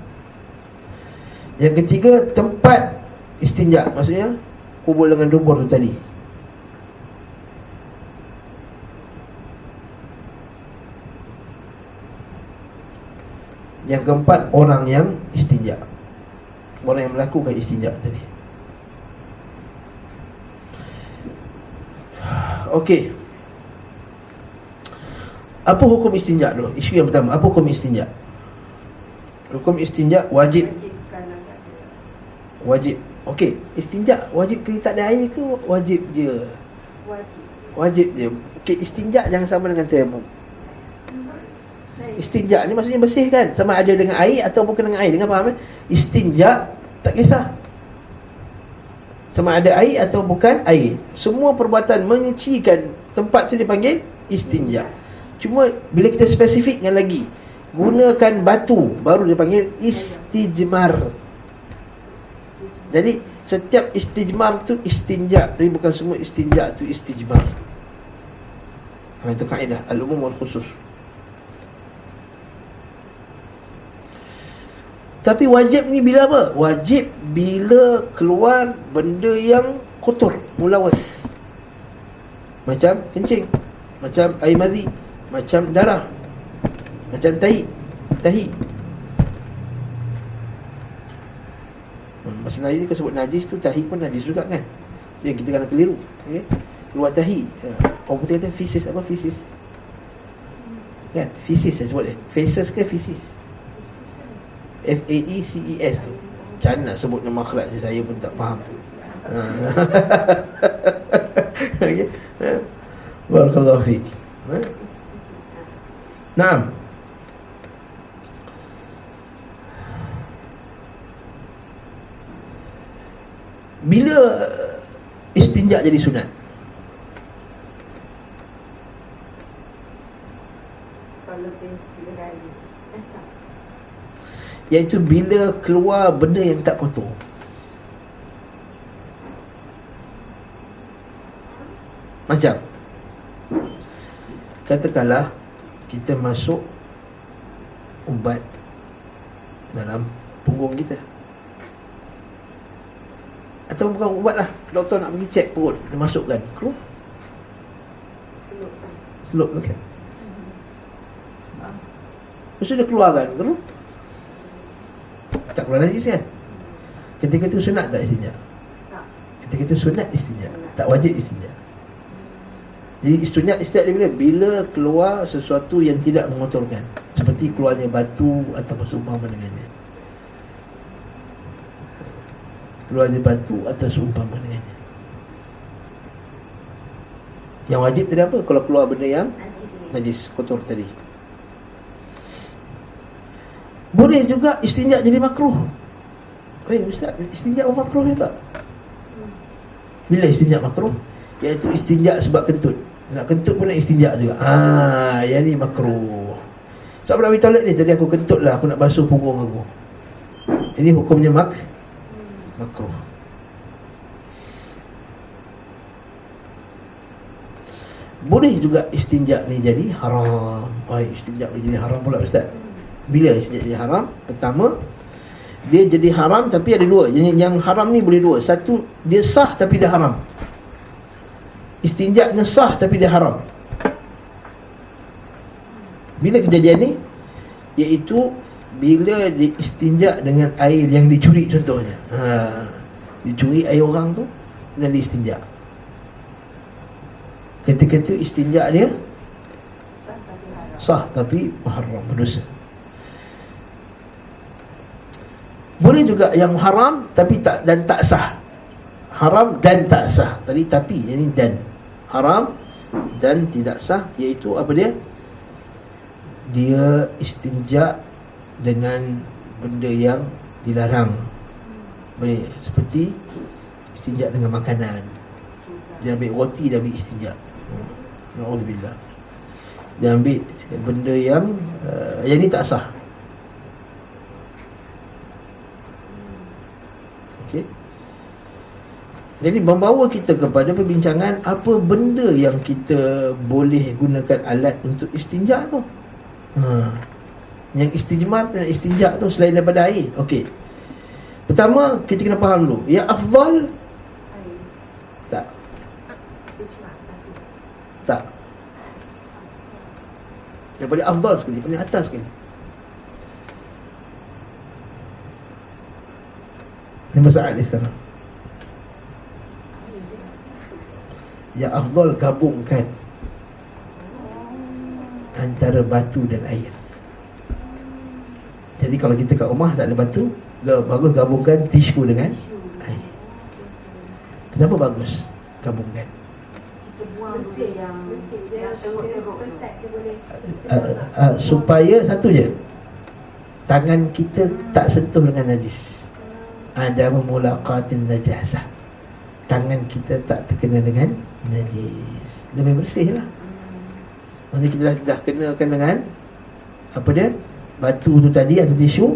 Yang ketiga, tempat istinja. Maksudnya kubul dengan dubur tu tadi. Yang keempat, orang yang istinja. Orang yang melakukan istinja tadi. Okey. Apa hukum istinja dulu? Isu yang pertama, apa hukum istinja? Hukum istinja wajib. Wajib. Okey, istinja wajib ke tak ada air ke wajib je? Wajib je. Okey, istinja jangan sama dengan tayamum. Istinja ni maksudnya bersihkan, sama ada dengan air atau bukan dengan air. Dengan faham? Istinja tak kisah, sama ada air atau bukan air. Semua perbuatan menyucikan tempat tu dipanggil istinja. Cuma bila kita spesifikkan lagi, gunakan batu, baru dipanggil istijmar. Jadi setiap istijmar tu istinja, tapi bukan semua istinja tu istijmar. Itu kaedah al-umum wal khusus. Tapi wajib ni bila apa? Wajib bila keluar benda yang kotor, mulawas. Macam kencing, macam air madhi, macam darah, macam tahi. Masa Melayu ni kalau sebut najis tu, tahi pun najis juga kan. Jadi kita kena keliru. Okay? Keluar tahi. Orang putih kata feces. Apa feces? Kan? Feces saya sebut dia. Feces ke feces? F-A-E-C-E-S tu. Macam nak sebut nama makhraj, saya pun tak faham. Okay? Barakallahu fiik. Naam. Bila istinja jadi sunat? Iaitu bila keluar benda yang tak kotor. Macam katakanlah kita masuk ubat dalam punggung kita, atau bukan ubat lah, doktor nak pergi cek perut, dia masukkan, keluar selup tu kan. Lepas tu dia keluarkan, keluar tak keluar najis kan. Ketika itu sunat tak istinja? Ketika itu sunat istinja, tak wajib istinja. Jadi istinja dia bila keluar sesuatu yang tidak mengotorkan, seperti keluarnya batu atau seumpama dengannya. Keluarnya batu atau seumpama dengannya. Yang wajib tadi apa? Kalau keluar benda yang najis, kotor tadi. Boleh juga istinja jadi makruh. Ustaz, istinja makruh juga. Bila istinja makruh? Iaitu istinja sebab kentut. Nak kentut pun nak istinja juga. Yang ni makruh. Sebab nak pergi toilet ni, tadi aku kentut lah, aku nak basuh punggung aku. Ini hukumnya makruh. Boleh juga istinja ni jadi haram. Istinja ni jadi haram pula Ustaz. Bila istinja jadi haram? Pertama, dia jadi haram tapi ada dua. Yang haram ni boleh dua. Satu, dia sah tapi dia haram. Istinja ni sah tapi dia haram. Bila kejadian ni? Iaitu bila dia istinja dengan air yang dicuri contohnya. Dicuri air orang tu dan dia istinja. Ketika itu istinja dia sah tapi haram, berdosa. Boleh juga yang haram tapi tak sah. Haram dan tak sah. Tadi tapi, ini dan. Haram dan tidak sah, iaitu apa dia? Dia istinja dengan benda yang dilarang. Boleh, seperti istinja dengan makanan. Dia ambil roti, dia ambil istinja. Na'udzubillah. Dia ambil benda yang ni tak sah. Okey. Jadi membawa kita kepada perbincangan apa benda yang kita boleh gunakan alat untuk istinja tu. Yang istijmar dan istinja tu selain daripada air. Okey. Pertama, kita kena faham dulu. Yang afdal tak. Tak. Yang paling afdal sekali, paling atas sekali. Ini masalah ni sekarang. Yang afdal gabungkan antara batu dan air. Jadi kalau kita kat rumah tak ada batu, bagus gabungkan tisu dengan air. Kenapa bagus gabungkan? Kita buang yang teruk-teruk supaya satu je, tangan kita tak sentuh dengan najis. Ada memulaqatin najasah. Tangan kita tak terkena dengan najis. Lebih bersih lah. Maksudnya kita dah kenakan dengan apa dia? Batu tu tadi atau tisu.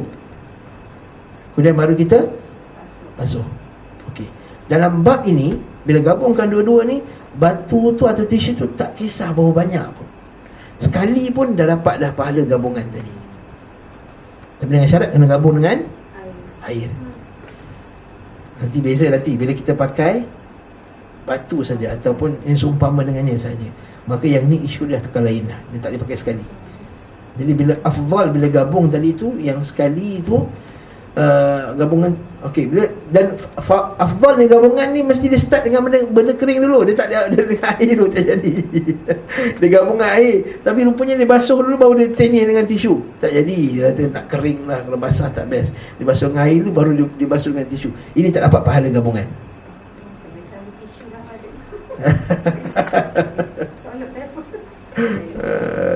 Kemudian baru kita basuh. Okey. Dalam bab ini, bila gabungkan dua-dua ni, batu tu atau tisu tu tak kisah berapa banyak pun. Sekali pun dah dapat dah pahala gabungan tadi. Tapi dengan syarat kena gabung dengan air. Nanti beza bila kita pakai batu saja ataupun yang seumpama dengannya saja, maka yang ni isu dia tukar lain lah. Dia tak boleh pakai sekali. Jadi bila afdal, bila gabung tadi tu, yang sekali tu gabungan. Okey, bila dan afdal ni gabungan ni mesti dia start dengan benda kering dulu. Dia tak ada dengan air dulu, tak jadi. Dia gabung dengan air, tapi rupanya dia basuh dulu baru dia tenih dengan tisu. Tak jadi. Dia kata nak kering lah, kalau basah tak best. Dia basuh dengan air dulu baru dia basuh dengan tisu. Ini tak dapat pahala gabungan.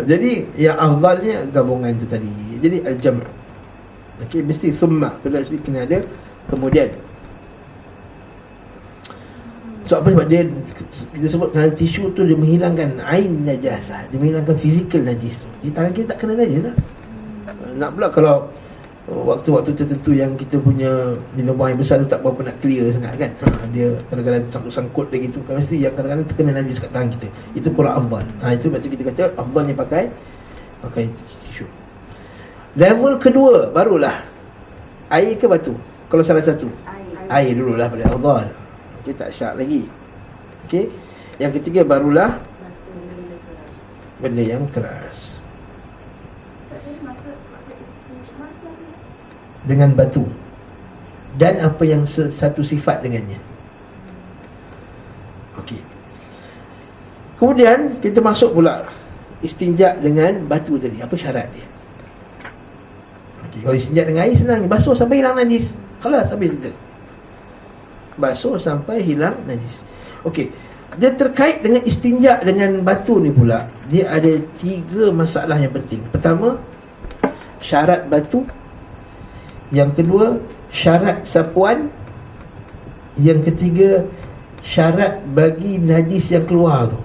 Jadi yang afdalnya gabungan tu tadi. Jadi al-jam'. Okey, mesti thumma, kena ada kemudian. So apa sebab dia, kita sebut kerana tisu tu dia menghilangkan ain najasah, dia menghilangkan fizikal najis tu. Di tangan kita tak kena najis lah. Nak pula kalau waktu-waktu tertentu yang kita punya bila buang air besar tu tak berapa nak clear sangat kan. Dia kadang-kadang sangkut-sangkut dia gitu. Kan mesti yang kadang-kadang terkena najis kat tangan kita. Itu kurang afdal. Itu sebab tu kita kata afdalnya pakai tisu. Level kedua barulah air ke batu. Kalau salah satu, air dululah pada afdal. Okey, tak syak lagi. Okey. Yang ketiga barulah benda yang keras. Dengan batu dan apa yang satu sifat dengannya. Okey. Kemudian kita masuk pula istinja dengan batu tadi. Apa syarat dia? Okey, kalau istinja dengan air senang, basuh sampai hilang najis. Khalas, habis itu. Basuh sampai hilang najis. Okey. Dia terkait dengan istinja dengan batu ni pula, dia ada 3 masalah yang penting. Pertama, syarat batu. Yang kedua, syarat sapuan. Yang ketiga, syarat bagi najis yang keluar tu.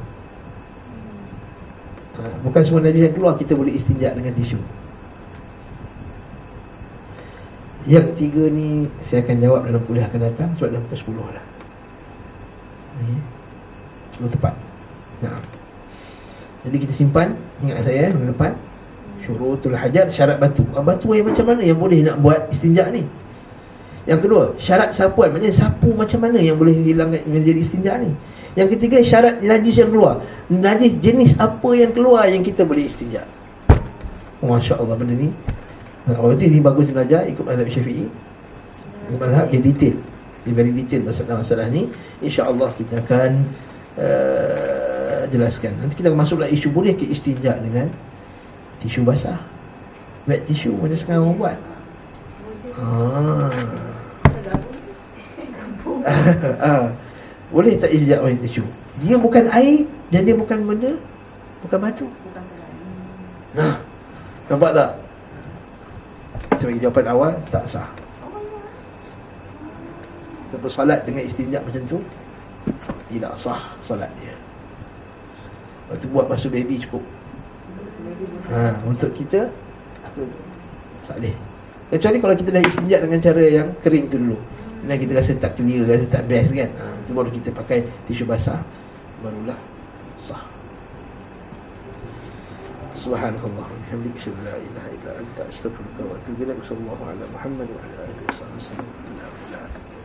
Bukan semua najis yang keluar kita boleh istinja dengan tisu. Yang tiga ni saya akan jawab dalam kuliah akan datang, sebab dah pukul 10 dah. 10 tepat. Nah. Jadi kita simpan, ingat saya minggu depan, syurutul hajat, syarat batu. Batu yang macam mana yang boleh nak buat istinja ni? Yang kedua, syarat sapuan, maknanya sapu macam mana yang boleh hilangkan menjadi istinja ni? Yang ketiga, syarat najis yang keluar. Najis jenis apa yang keluar yang kita boleh istinja? Masya Allah, benda ni ini bagus belajar ikut mazhab Syafi'i. Mazhab dia detail, dia very detail masalah ni. InsyaAllah kita akan jelaskan. Nanti kita masuklah isu boleh ke istinja dengan tisu basah, wet tisu macam sekarang orang buat. Boleh tak istinja dengan tisu? Dia bukan air dan dia bukan benda, bukan batu. Nah, nampak tak? Saya bagi jawapan awal, tak sah. Kita bersolat dengan istinja macam tu, tidak sah solat dia. Lepas tu buat basuh baby cukup. Untuk kita tak boleh. Kecuali kalau kita dah istinja dengan cara yang kering tu dulu, dan kita rasa tak clear, rasa tak best kan, tu baru kita pakai tisu basah, barulah sah. Subhanakallah wa bihamdika, la ilaha illa anta, astaghfiruka wa atubu ilaik. Sallallahu ala Muhammad wa ala alihi wasallam.